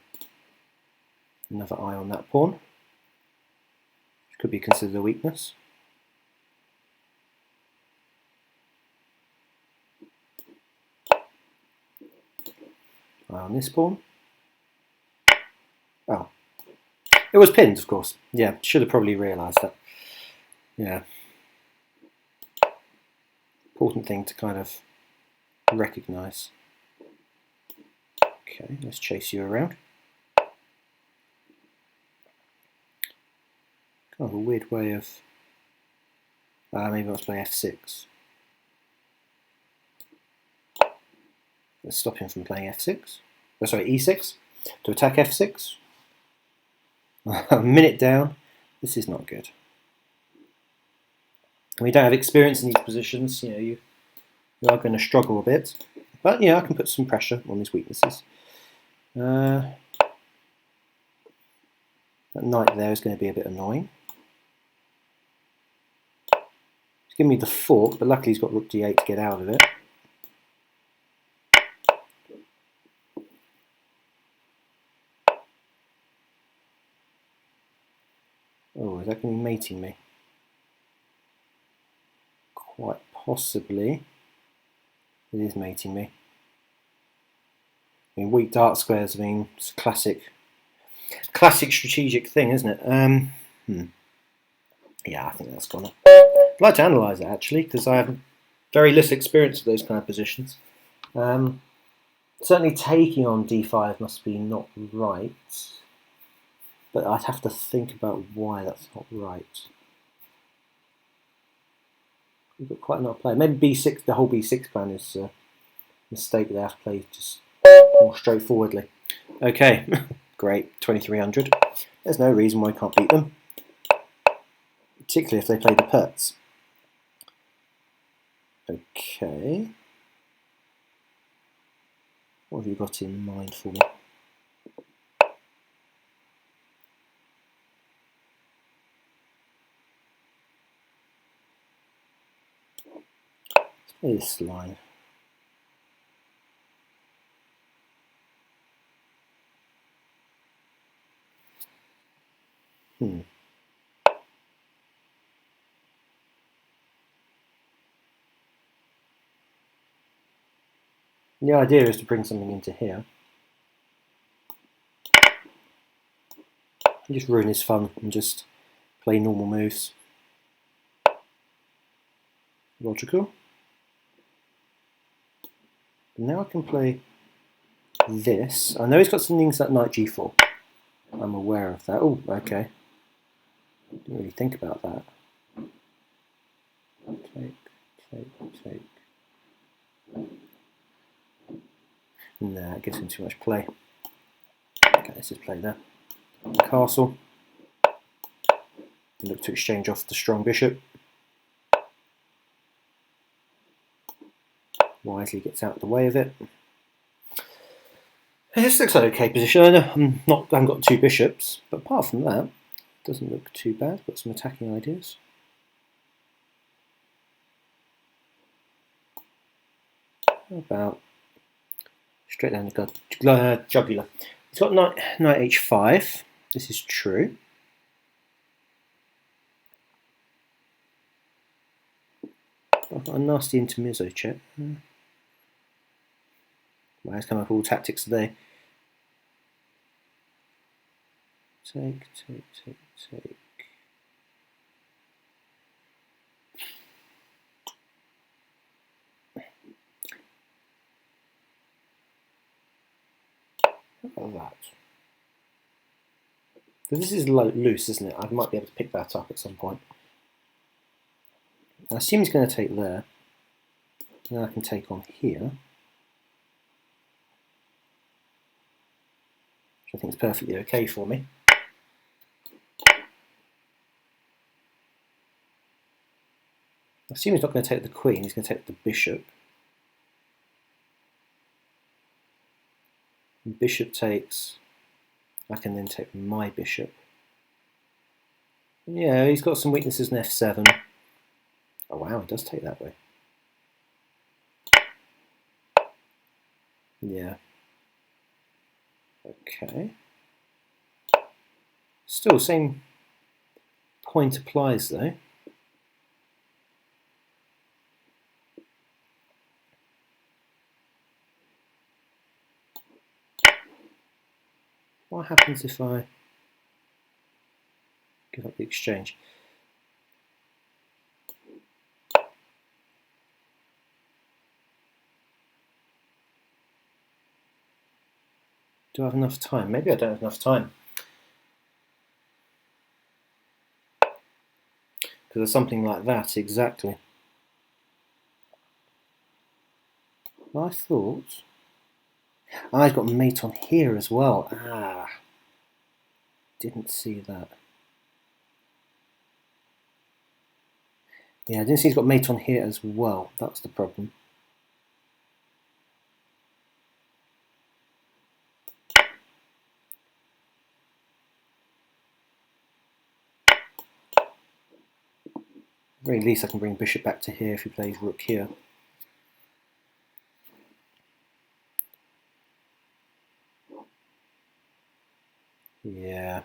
Another eye on that pawn, which could be considered a weakness. Eye on this pawn. Oh, it was pinned, of course. Yeah, should have probably realised that. Yeah. Important thing to kind of recognise. Okay, let's chase you around. Kind of a weird way of... maybe let's play f6. Let's stop him from playing f6. Oh, sorry, e6 to attack f6. A minute down. This is not good. We don't have experience in these positions. You know, you are going to struggle a bit. But yeah, I can put some pressure on these weaknesses. That knight there is going to be a bit annoying. He's giving me the fork, but luckily he's got rook d8 to get out of it. Oh, is that going to be mating me? Quite possibly. It is mating me. I mean, weak dark squares, I mean, it's a classic strategic thing, isn't it? Yeah, I think that's gonna. I'd like to analyse it actually, because I have very little experience with those kind of positions. Certainly taking on d5 must be not right, but I'd have to think about why that's not right. We've got quite a lot of play. Maybe b6, the whole b6 plan is a mistake they have to play just more straightforwardly. Okay, great, 2300. There's no reason why I can't beat them, particularly if they play the putts. Okay. What have you got in mind for me? Let's play this line. The idea is to bring something into here. And just ruin his fun and just play normal moves. Logical. Now I can play this. I know he's got some things like knight g4. I'm aware of that. Oh, okay. Didn't really think about that. Take. Nah, it gives him too much play. Okay, let's just play that. Castle. Look to exchange off the strong bishop. Wisely gets out of the way of it. This looks like an okay position. I haven't got two bishops, but apart from that, it doesn't look too bad. Got some attacking ideas. How about straight down the jugular? He's got knight h5. This is true. I've got a nasty intermezzo check. Well, he's come up with all tactics today. Take. How about that? So this is loose, isn't it? I might be able to pick that up at some point. I assume he's going to take there. Then I can take on here, which I think is perfectly okay for me. I assume he's not going to take the queen, he's going to take the bishop. And bishop takes, I can then take my bishop. Yeah, he's got some weaknesses in f7. Oh wow, he does take that way. Yeah. Okay. Still, same point applies though. What happens if I give up the exchange? Do I have enough time? Maybe I don't have enough time. Because of something like that, exactly. I thought... I've got mate on here as well. Ah, didn't see that. Yeah, I didn't see he's got mate on here as well. That's the problem. At the very least I can bring bishop back to here if he plays rook here. Yeah.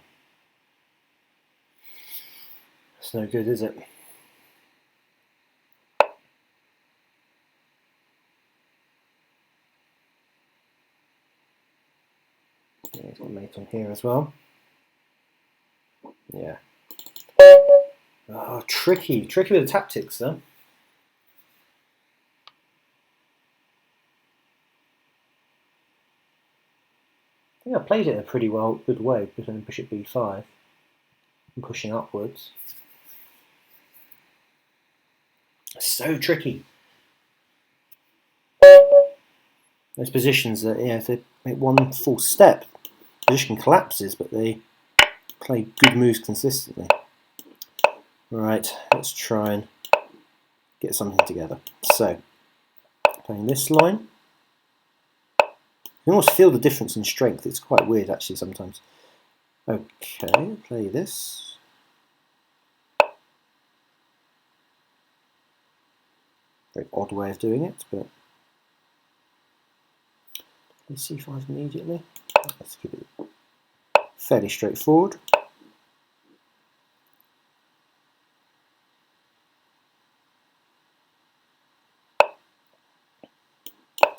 It's no good, is it? Yeah, he's got mate on here as well. Yeah. Oh, tricky with the tactics though. I think I played it in a pretty good way, putting bishop b5 and pushing upwards. So tricky. Those positions that, yeah, if they make one false step, the position collapses, but they play good moves consistently. Right, let's try and get something together. So, playing this line. You can almost feel the difference in strength. It's quite weird actually sometimes. Okay, play this. Very odd way of doing it, but c5 immediately. Let's keep it fairly straightforward.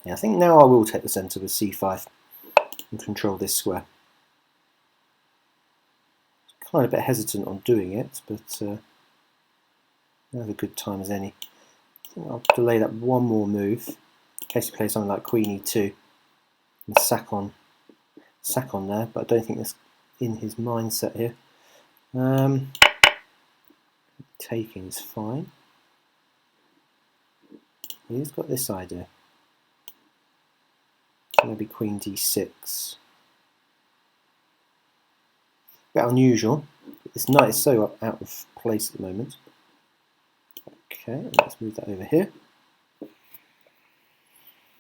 Yeah, I think now I will take the centre with c5 and control this square. Kind of a bit hesitant on doing it, but now's a good time as any. I think I'll delay that one more move in case he plays something like queen e2 and sack on there, but I don't think that's in his mindset here. Taking is fine. He's got this idea. So maybe queen d6. A bit unusual. This knight is so out of place at the moment. Okay, let's move that over here.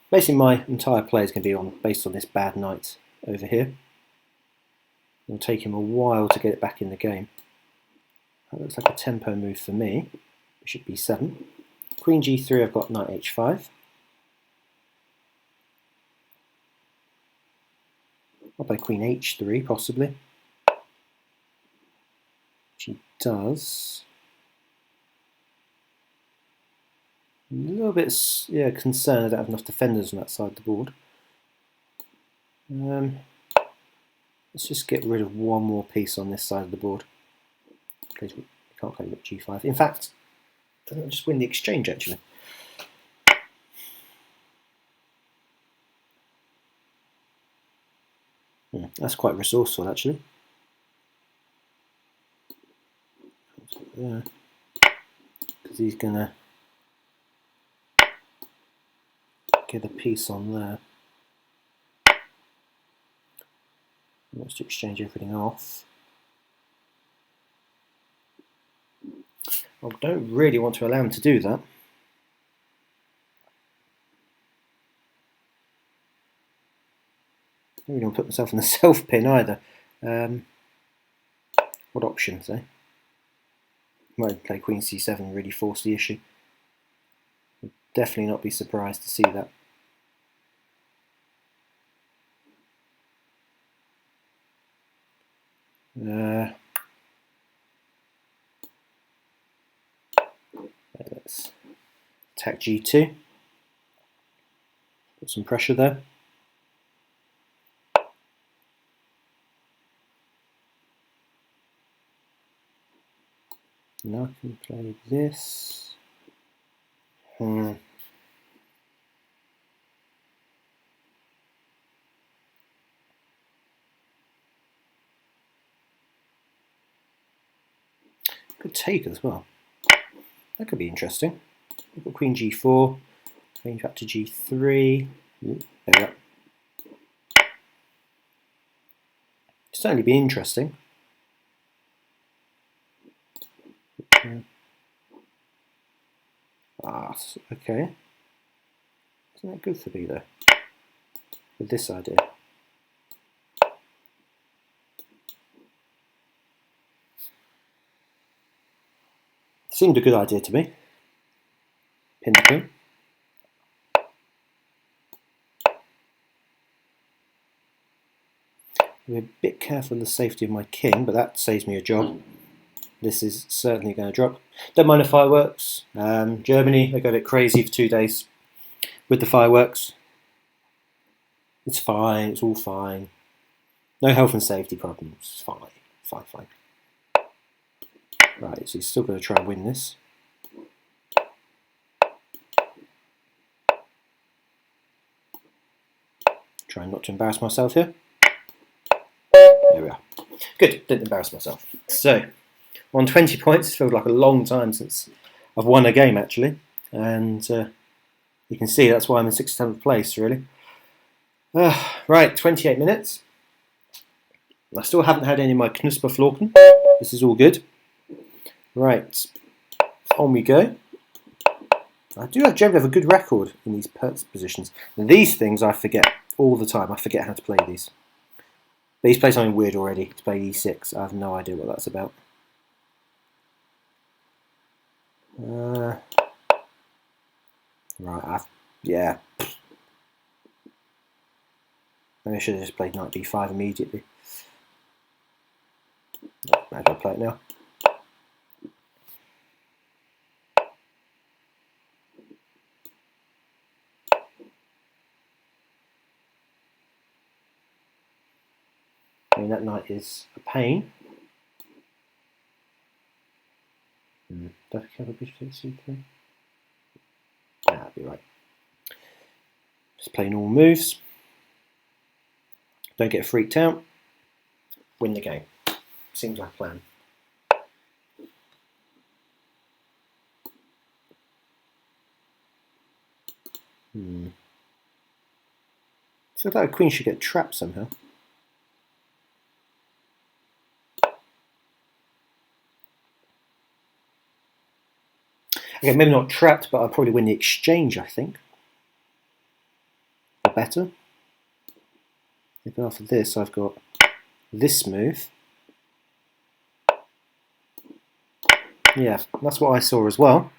Basically my entire play is going to be based on this bad knight over here. It'll take him a while to get it back in the game. That looks like a tempo move for me. Bishop b7. Queen g3, I've got knight h5. I'll play queen h3 possibly. She does. A little bit concerned I don't have enough defenders on that side of the board. Let's just get rid of one more piece on this side of the board. Because we can't play rook g5. In fact, doesn't it just win the exchange actually? That's quite resourceful actually. Because he's gonna get a piece on there. He wants to exchange everything off. I don't really want to allow him to do that. I don't really want to put myself in the self pin either. What options, eh? Might play queen c7, really force the issue. Would definitely not be surprised to see that. Let's attack g2. Put some pressure there. Now I can play this. Could take as well. That could be interesting. We've got queen g4, queen back to g3. There we go. Certainly be interesting. Okay. Isn't that good for me though? With this idea. Seemed a good idea to me. Pin the queen. We're a bit careful of the safety of my king, but that saves me a job. This is certainly going to drop. Don't mind the fireworks. Germany, they go a bit crazy for 2 days with the fireworks. It's fine, it's all fine. No health and safety problems. It's fine, fine. Right, so he's still going to try and win this. Trying not to embarrass myself here. There we are. Good, didn't embarrass myself. So, on 20 points, it feels like a long time since I've won a game actually. And you can see that's why I'm in 67th place really. Right, 28 minutes. I still haven't had any of my Knusperflocken. This is all good. Right, on we go. I do generally have a good record in these positions. And these things I forget all the time. I forget how to play these. But he's played something weird already. He's played e6. I have no idea what that's about. Right, yeah. Maybe I should have just played knight b5 immediately. Maybe I'll play it now. I mean, that knight is a pain. Do I have a bishop c3? Yeah, that'd be right. Just play normal moves. Don't get freaked out. Win the game. Seems like a plan. So that queen should get trapped somehow. Okay, maybe not trapped, but I'll probably win the exchange, I think. Or better. If after this I've got this move. Yeah, that's what I saw as well.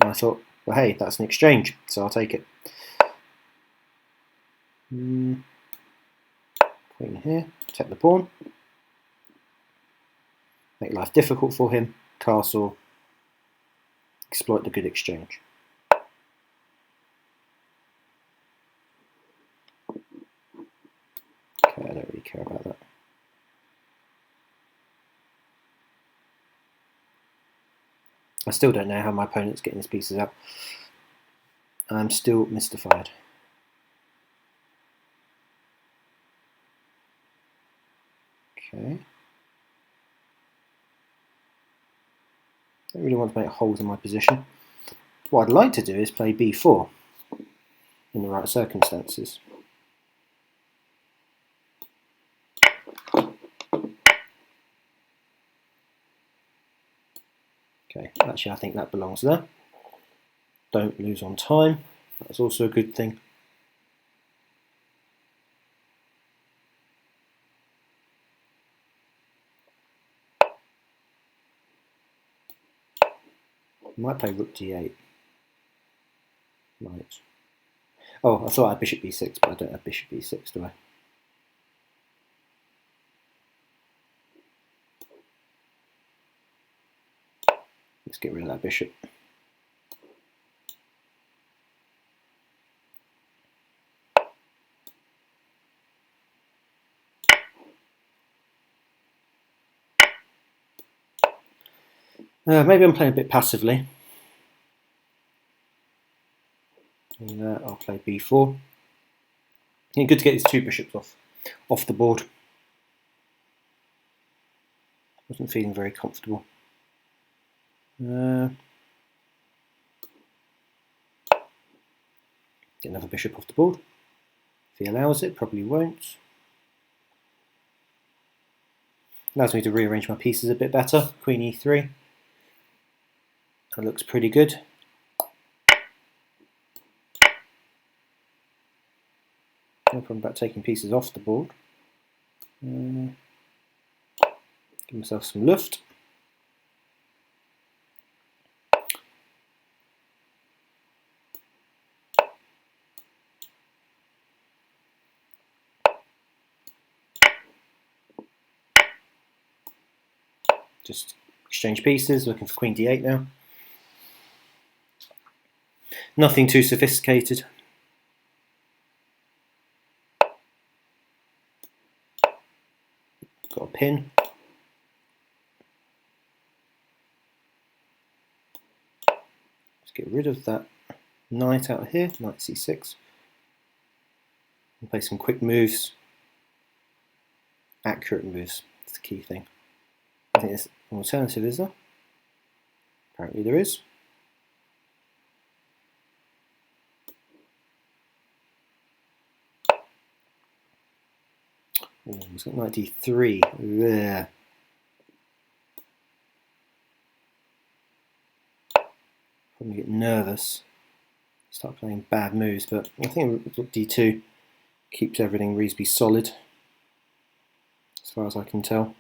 And I thought, well, hey, that's an exchange, so I'll take it. Queen here, protect the pawn. Make life difficult for him. Castle. Exploit the good exchange. I still don't know how my opponent's getting his pieces out. I'm still mystified. Okay. Don't really want to make holes in my position. What I'd like to do is play b4 in the right circumstances. Okay, actually I think that belongs there. Don't lose on time. That's also a good thing. Might play rook d8. Right. Oh, I thought I had bishop b6, but I don't have bishop b6, do I? Let's get rid of that bishop. Maybe I'm playing a bit passively. And I'll play b4. And good to get these two bishops off the board. Wasn't feeling very comfortable. Get another bishop off the board. If he allows it, probably won't. Allows me to rearrange my pieces a bit better. Queen e3. That looks pretty good. No problem about taking pieces off the board. Give myself some luft. Just exchange pieces, looking for queen d8 now. Nothing too sophisticated. Got a pin. Let's get rid of that knight out of here, knight c6. And play some quick moves. Accurate moves, that's the key thing. I think there's an alternative, is there? Apparently there is. Oh, he's got knight d3. There. Probably get nervous. Start playing bad moves, but I think rook d2 keeps everything reasonably solid, as far as I can tell.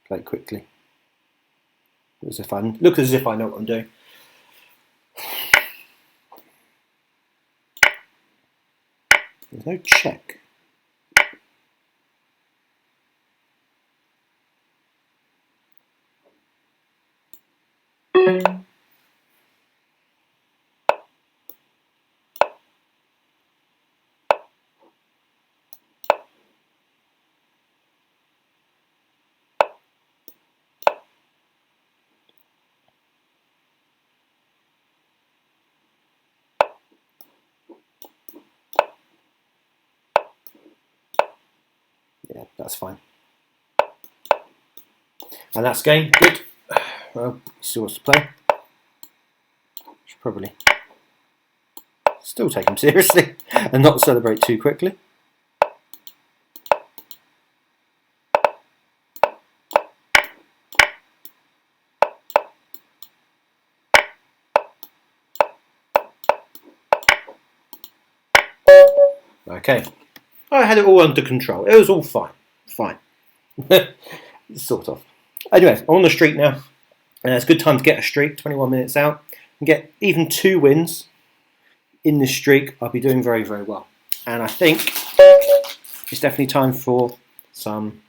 Play it quickly. Look as if I know what I'm doing. There's no check. Yeah, that's fine. And that's game. Good. Well, he still wants to play. Should probably still take him seriously and not celebrate too quickly. Okay. I had it all under control. It was all fine. Fine. Sort of. Anyway, I'm on the streak now. It's a good time to get a streak, 21 minutes out. And get even 2 wins in this streak, I'll be doing very, very well. And I think it's definitely time for some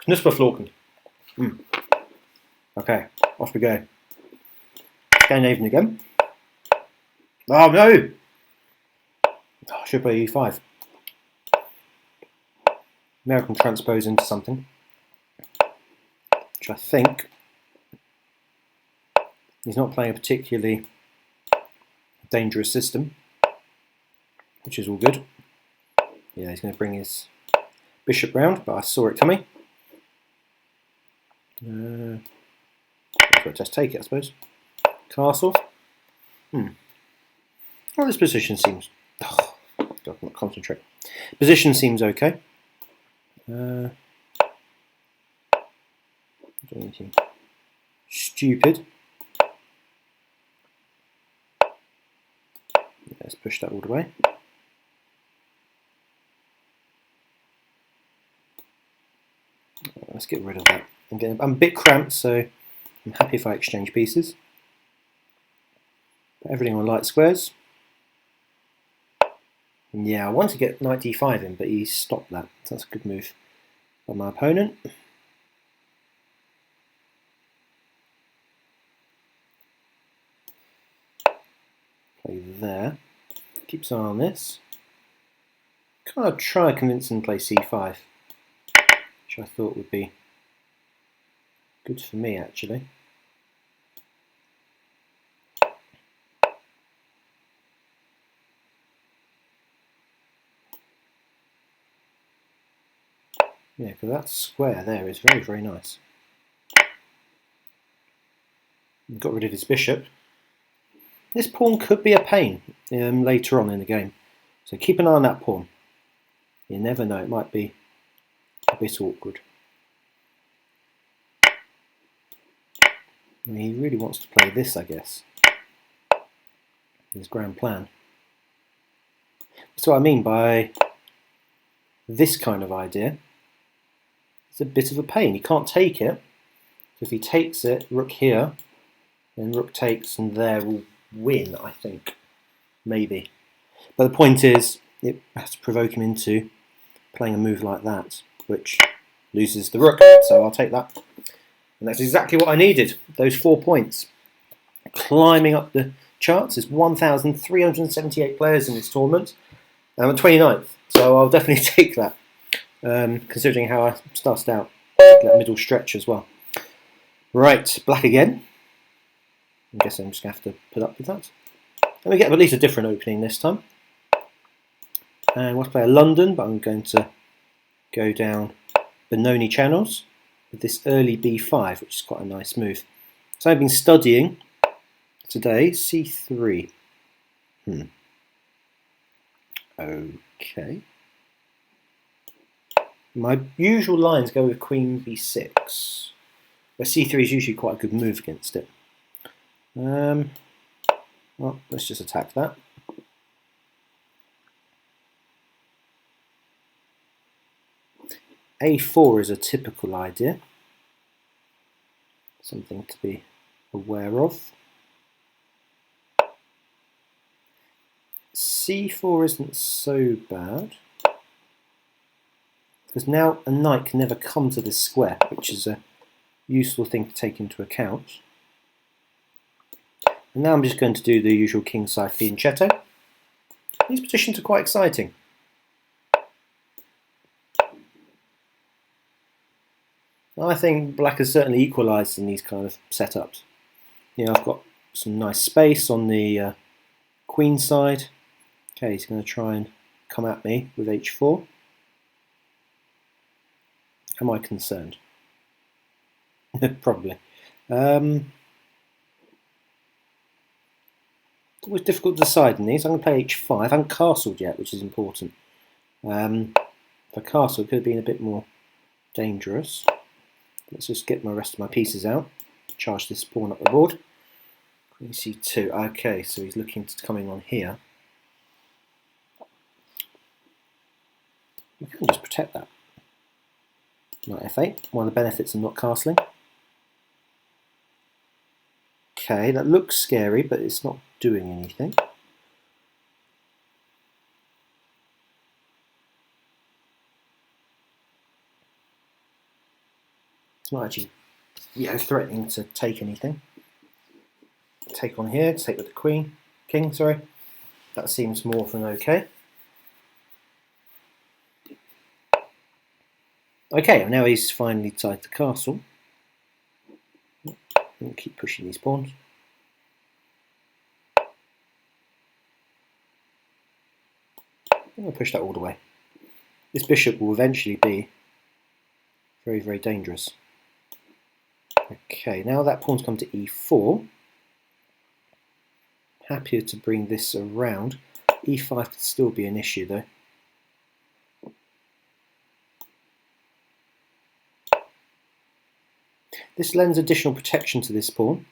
Knusperflocken. Okay, off we go. Scandinavian again. Oh no! Oh, I should play e5. American transpose into something, which I think He's not playing a particularly dangerous system, which is all good. Yeah, he's going to bring his bishop round, but I saw it coming. I'll just take it, I suppose. Castle. Well, this position seems... Oh, God, not concentrate. Position seems okay. Do anything stupid. Let's push that all the way. Let's get rid of that. I'm a bit cramped, so I'm happy if I exchange pieces. Put everything on light squares. And yeah, I want to get knight d5 in, but he stopped that. So that's a good move by my opponent. Play there. Keeps an eye on this. Kind of try to convince him to play c5, which I thought would be good for me, actually. Yeah, because that square there is very, very nice. Got rid of his bishop. This pawn could be a pain later on in the game, so keep an eye on that pawn. You never know, it might be a bit awkward. I mean, he really wants to play this, I guess. His grand plan. That's what I mean by this kind of idea. It's a bit of a pain. He can't take it. So if he takes it, rook here, then rook takes, and there will win, I think. Maybe. But the point is, it has to provoke him into playing a move like that, which loses the rook. So I'll take that. And that's exactly what I needed, those 4 points. Climbing up the charts. There's 1,378 players in this tournament. I'm at 29th, so I'll definitely take that, considering how I started out, that middle stretch as well. Right, black again. I guess I'm just going to have to put up with that. And we get at least a different opening this time. And we'll play a London, but I'm going to go down Benoni channels with this early b5, which is quite a nice move. So I've been studying today c3. Okay. My usual lines go with queen b6, where c3 is usually quite a good move against it. Well, let's just attack that. a4 is a typical idea, something to be aware of. c4 isn't so bad, because now a knight can never come to this square, which is a useful thing to take into account. And now I'm just going to do the usual kingside fianchetto. These positions are quite exciting. I think black has certainly equalised in these kind of setups. You know, I've got some nice space on the queen side. Okay, he's going to try and come at me with h4. Am I concerned? Probably. It's always difficult to decide in these. I'm going to play h5. I haven't castled yet, which is important. If I castle, it could have been a bit more dangerous. Let's just get my rest of my pieces out. Charge this pawn up the board. Queen c2. Okay, so he's looking to coming on here. We can just protect that. Knight f8. One of the benefits of not castling. Okay, that looks scary, but it's not doing anything. It's not actually, threatening to take anything. Take on here, take with the king, sorry. That seems more than okay. Okay, now he's finally tied the castle. I'll keep pushing these pawns. I'm going to push that all the way. This bishop will eventually be very, very dangerous. Okay, now that pawn's come to e4. Happier to bring this around. e5 could still be an issue though. This lends additional protection to this pawn.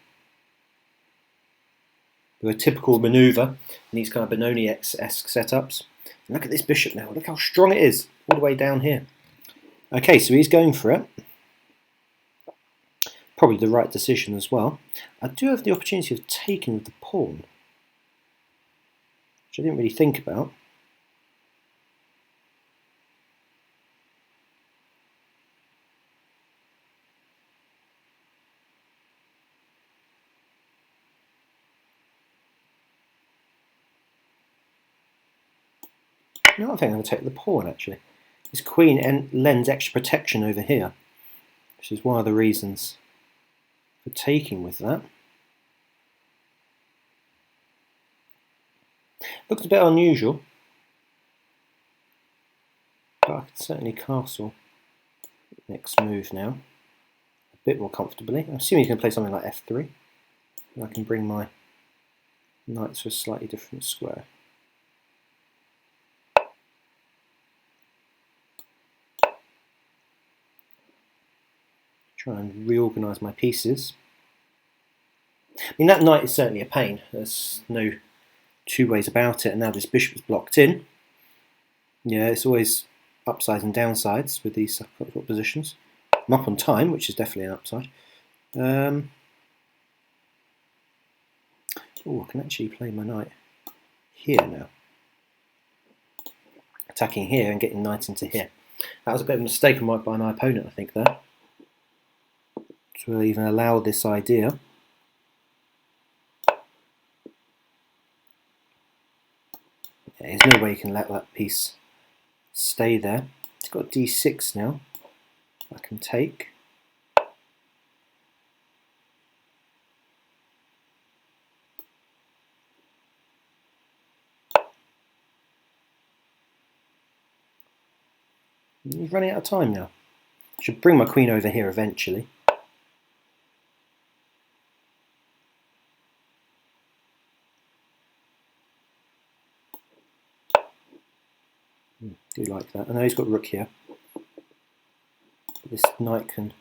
A typical manoeuvre in these kind of Benoni-esque setups. And look at this bishop now. Look how strong it is all the way down here. Okay, so he's going for it. Probably the right decision as well. I do have the opportunity of taking with the pawn, which I didn't really think about. No, I think I'm going to take the pawn actually. This queen lends extra protection over here, which is one of the reasons for taking with that. Looks a bit unusual, but I can certainly castle next move now a bit more comfortably. I'm assuming he's going to play something like f3, and I can bring my knight to a slightly different square. Try and reorganise my pieces. I mean, that knight is certainly a pain. There's no two ways about it. And now this bishop is blocked in. Yeah, it's always upsides and downsides with these positions. I'm up on time, which is definitely an upside. Oh, I can actually play my knight here now. Attacking here and getting knight into here. That was a bit of a mistake by my opponent, I think, there. To even allow this idea. Yeah, there's no way you can let that piece stay there. It's got d6 now. I can take. He's running out of time now. I should bring my queen over here eventually. Do like that. I know he's got rook here. But this knight can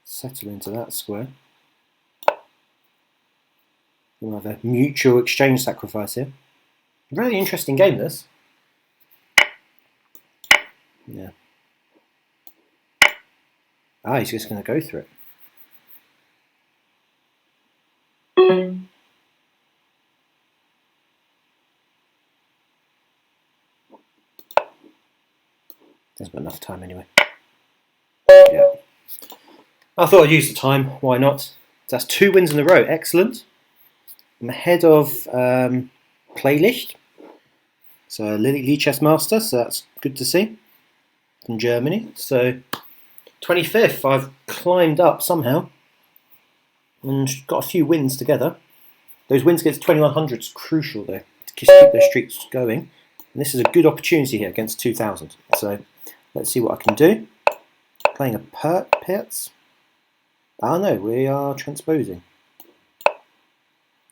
settle into that square. We'll have a mutual exchange sacrifice here. Really interesting game, this. Yeah. Ah, he's just going to go through it. There's not enough time anyway. Yeah. I thought I'd use the time. Why not? So that's 2 wins in a row. Excellent. I'm ahead of Playlicht. So Lee Chess Master. So that's good to see. From Germany. So 25th. I've climbed up somehow. And got a few wins together. Those wins against 2100 is crucial though. To keep those streaks going. And this is a good opportunity here against 2000. So let's see what I can do. Playing a Pirtz. Ah no, we are transposing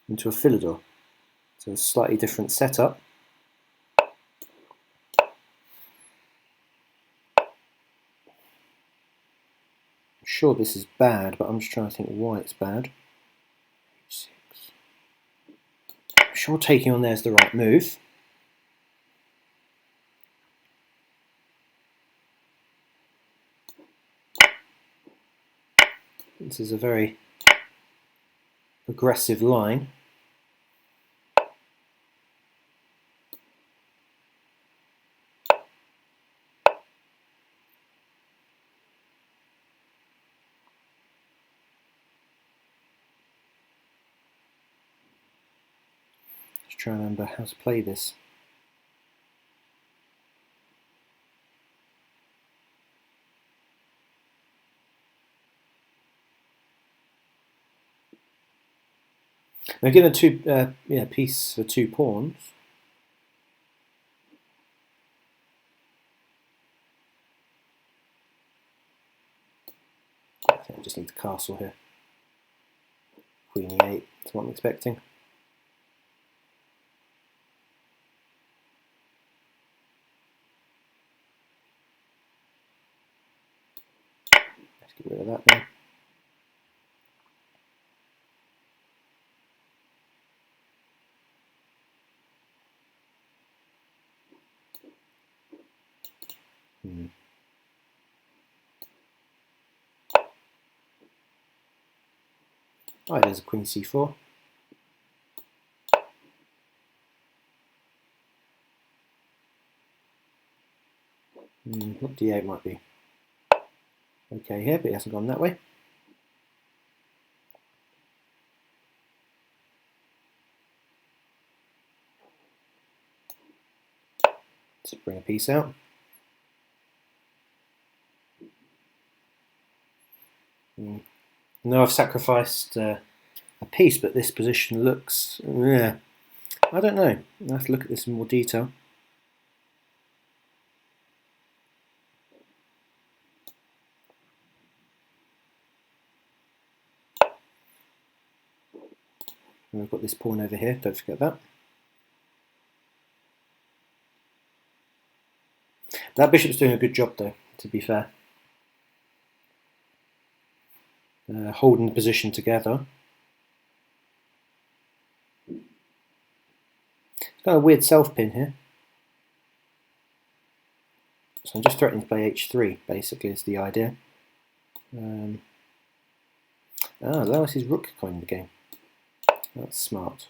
into a Philidor. So a slightly different setup. I'm sure this is bad, but I'm just trying to think why it's bad. I'm sure taking on there is the right move. This is a very aggressive line. Just trying to remember how to play this. Now given a piece for 2 pawns. just need the castle here. Queen e8, that's what I'm expecting. Let's get rid of that now. Oh, there's a queen c4. Rook d8 might be okay here, but he hasn't gone that way. Let's bring a piece out. Now I've sacrificed a piece, but this position looks, yeah, I don't know. I'll have to look at this in more detail. And I've got this pawn over here, don't forget that. That bishop's doing a good job though, to be fair. Holding the position together. It's got a weird self-pin here. So I'm just threatening to play h3, basically, is the idea. Lois is rook coin in the game. That's smart.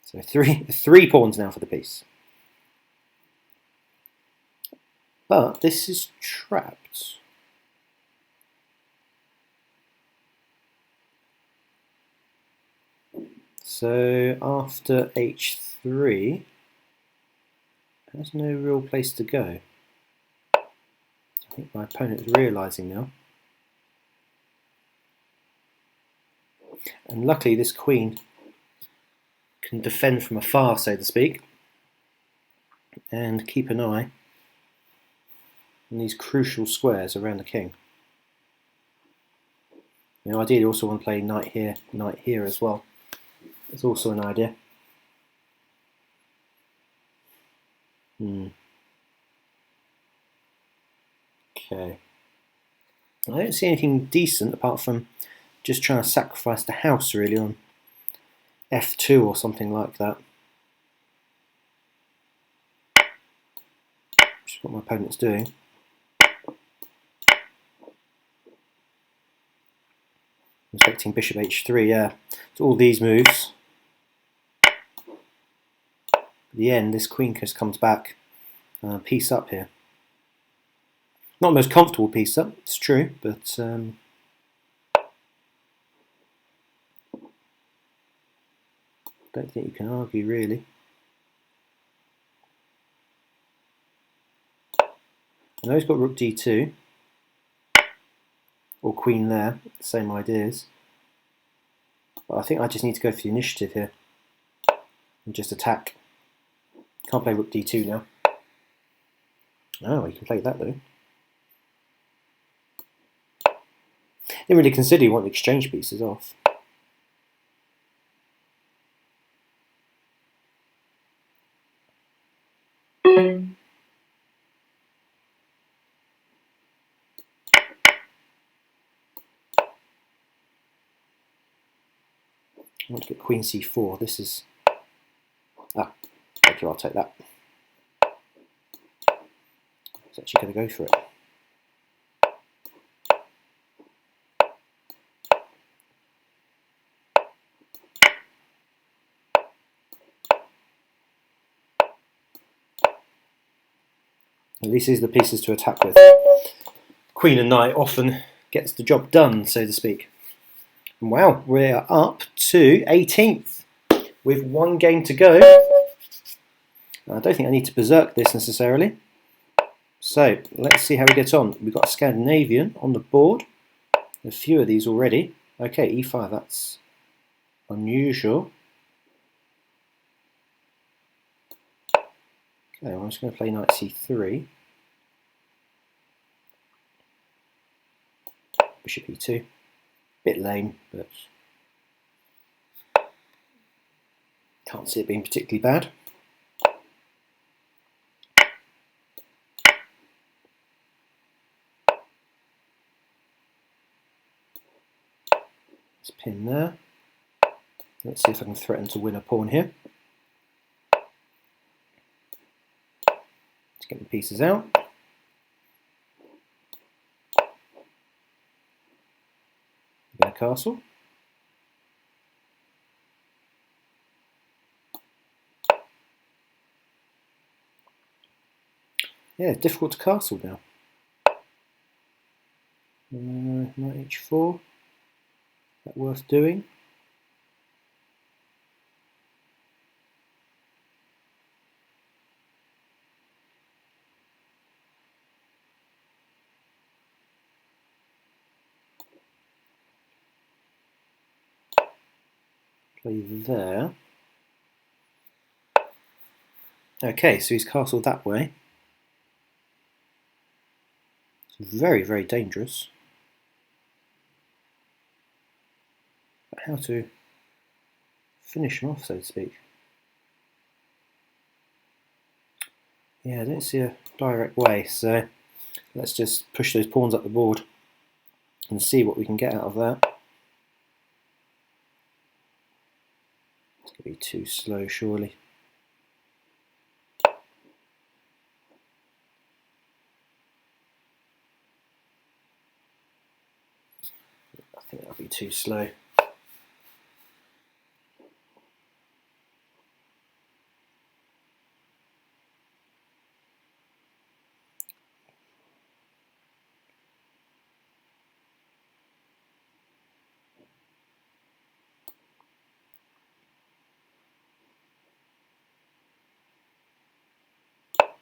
So three pawns now for the piece. But this is trapped. So after h3, there's no real place to go. I think my opponent's realising now. And luckily this queen can defend from afar, so to speak, and keep an eye on these crucial squares around the king. You know, ideally also want to play knight here as well. It's also an idea. Okay. I don't see anything decent apart from just trying to sacrifice the house really on f2 or something like that. Which is what my opponent's doing. I'm expecting bishop h3, yeah. So all these moves. At the end, this queen just comes back piece up here. Not the most comfortable piece up, it's true, but don't think you can argue really. I know he's got rook d2 or queen there, same ideas. But I think I just need to go for the initiative here and just attack. Can't play rook d2 now. Oh, he can play that though. Didn't really consider you want to exchange pieces off. I want to get queen c4. This is... okay, I'll take that. I was actually going to go for it. At least these are the pieces to attack with. Queen and knight often gets the job done, so to speak. And wow, we're up to 18th with one game to go. I don't think I need to berserk this necessarily. So let's see how we get on. We've got a Scandinavian on the board. A few of these already. Okay, e5, that's unusual. Okay, I'm just going to play knight c3. bishop e2. Bit lame, but can't see it being particularly bad. Let's pin there. Let's see if I can threaten to win a pawn here. Let's get the pieces out. A castle. Yeah, it's difficult to castle now. Knight h4. Is that worth doing? Play there. Okay, so he's castled that way. It's very, very dangerous. But how to finish him off, so to speak? Yeah, I don't see a direct way, so let's just push those pawns up the board and see what we can get out of that. It's going to be too slow, surely. I think that'll be too slow.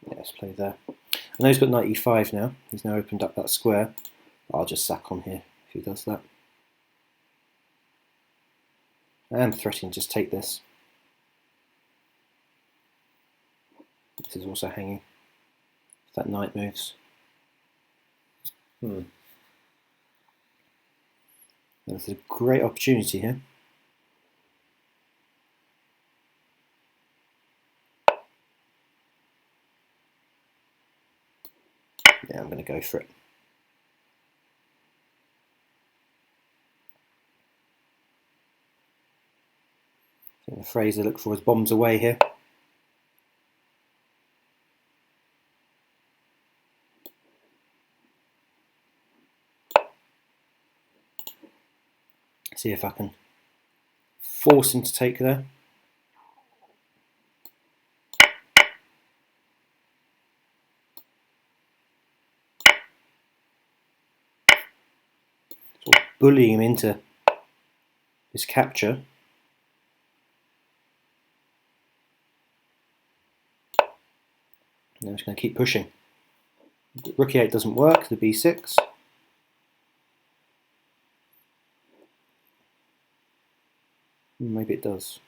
Yeah, let's play there. I know he's got knight e5 now. He's now opened up that square. I'll just sack on here if he does that. I am threatening to just take this. This is also hanging. If that knight moves. There's a great opportunity here. Yeah, I'm going to go for it. I think the phrase I look for is bombs away here. See if I can force him to take there. Sort of bullying him into his capture. Now I'm just going to keep pushing. Rook e8 doesn't work, the b6. Maybe it does.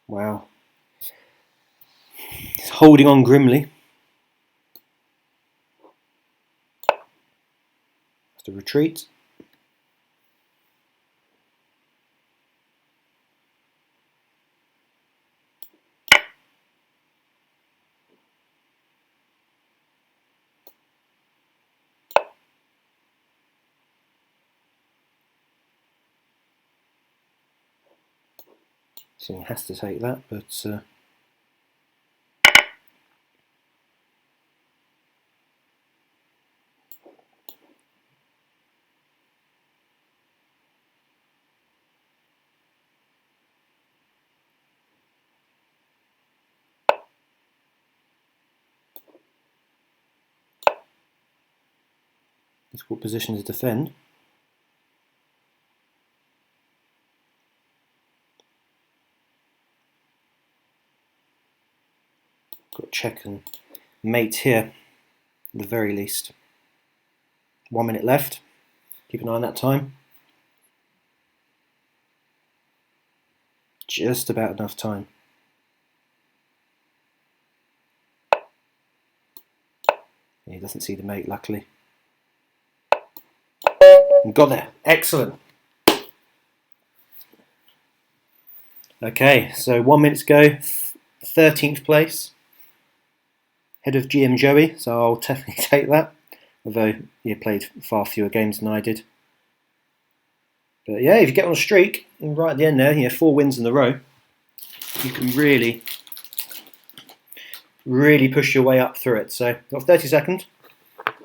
Wow. He's holding on grimly. Has to retreat. So he has to take that, but difficult position to defend. Got check and mate here, at the very least. 1 minute left. Keep an eye on that time. Just about enough time. He doesn't see the mate, luckily. Got there. Excellent. Okay, so 1 minute to go. 13th place. Head of GM Joey, so I'll definitely take that. Although he played far fewer games than I did. But yeah, if you get on a streak, right at the end there, 4 wins in a row, you can really push your way up through it. So, got 30 seconds.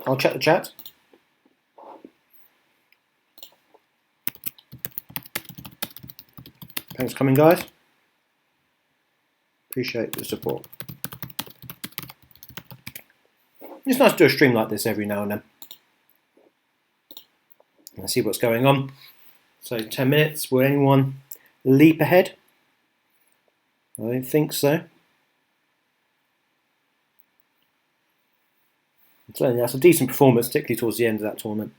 I'll check the chat. Thanks for coming, guys. Appreciate the support. It's nice to do a stream like this every now and then. Let's see what's going on. So 10 minutes. Will anyone leap ahead? I don't think so. So that's a decent performance, particularly towards the end of that tournament.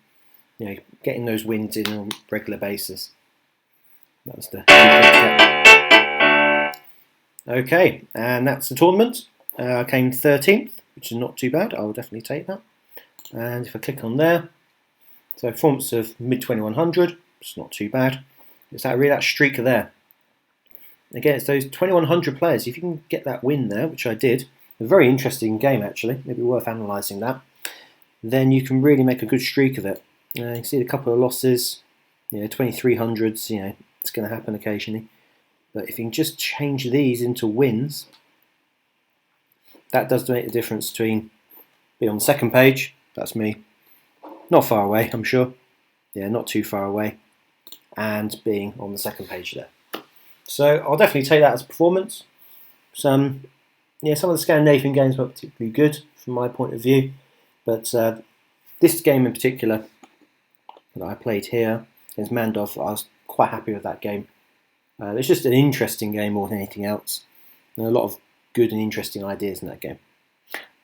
Getting those wins in on a regular basis. That was the okay, and that's the tournament. I came 13th, which is not too bad. I will definitely take that. And if I click on there, so performance of mid 2100, it's not too bad. It's that streak there. Again, it's those 2100 players. If you can get that win there, which I did, a very interesting game actually. Maybe worth analysing that. Then you can really make a good streak of it. You see a couple of losses, 2300s. It's going to happen occasionally. But if you can just change these into wins, that does make the difference between being on the second page. That's me, not far away, I'm sure. Yeah, not too far away, and being on the second page there. So I'll definitely take that as a performance. Some of the Scandinavian games were particularly good from my point of view, but this game in particular that I played here against Mandov, I was quite happy with that game. It's just an interesting game more than anything else. And a lot of good and interesting ideas in that game.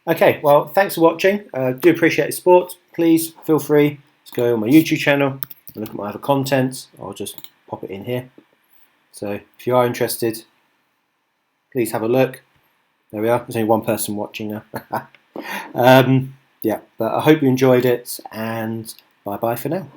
Okay, well, thanks for watching. Do appreciate the support. Please feel free to go on my YouTube channel and look at my other content. I'll just pop it in here. So if you are interested, please have a look. There we are. There's only one person watching now. Yeah, but I hope you enjoyed it, and bye-bye for now.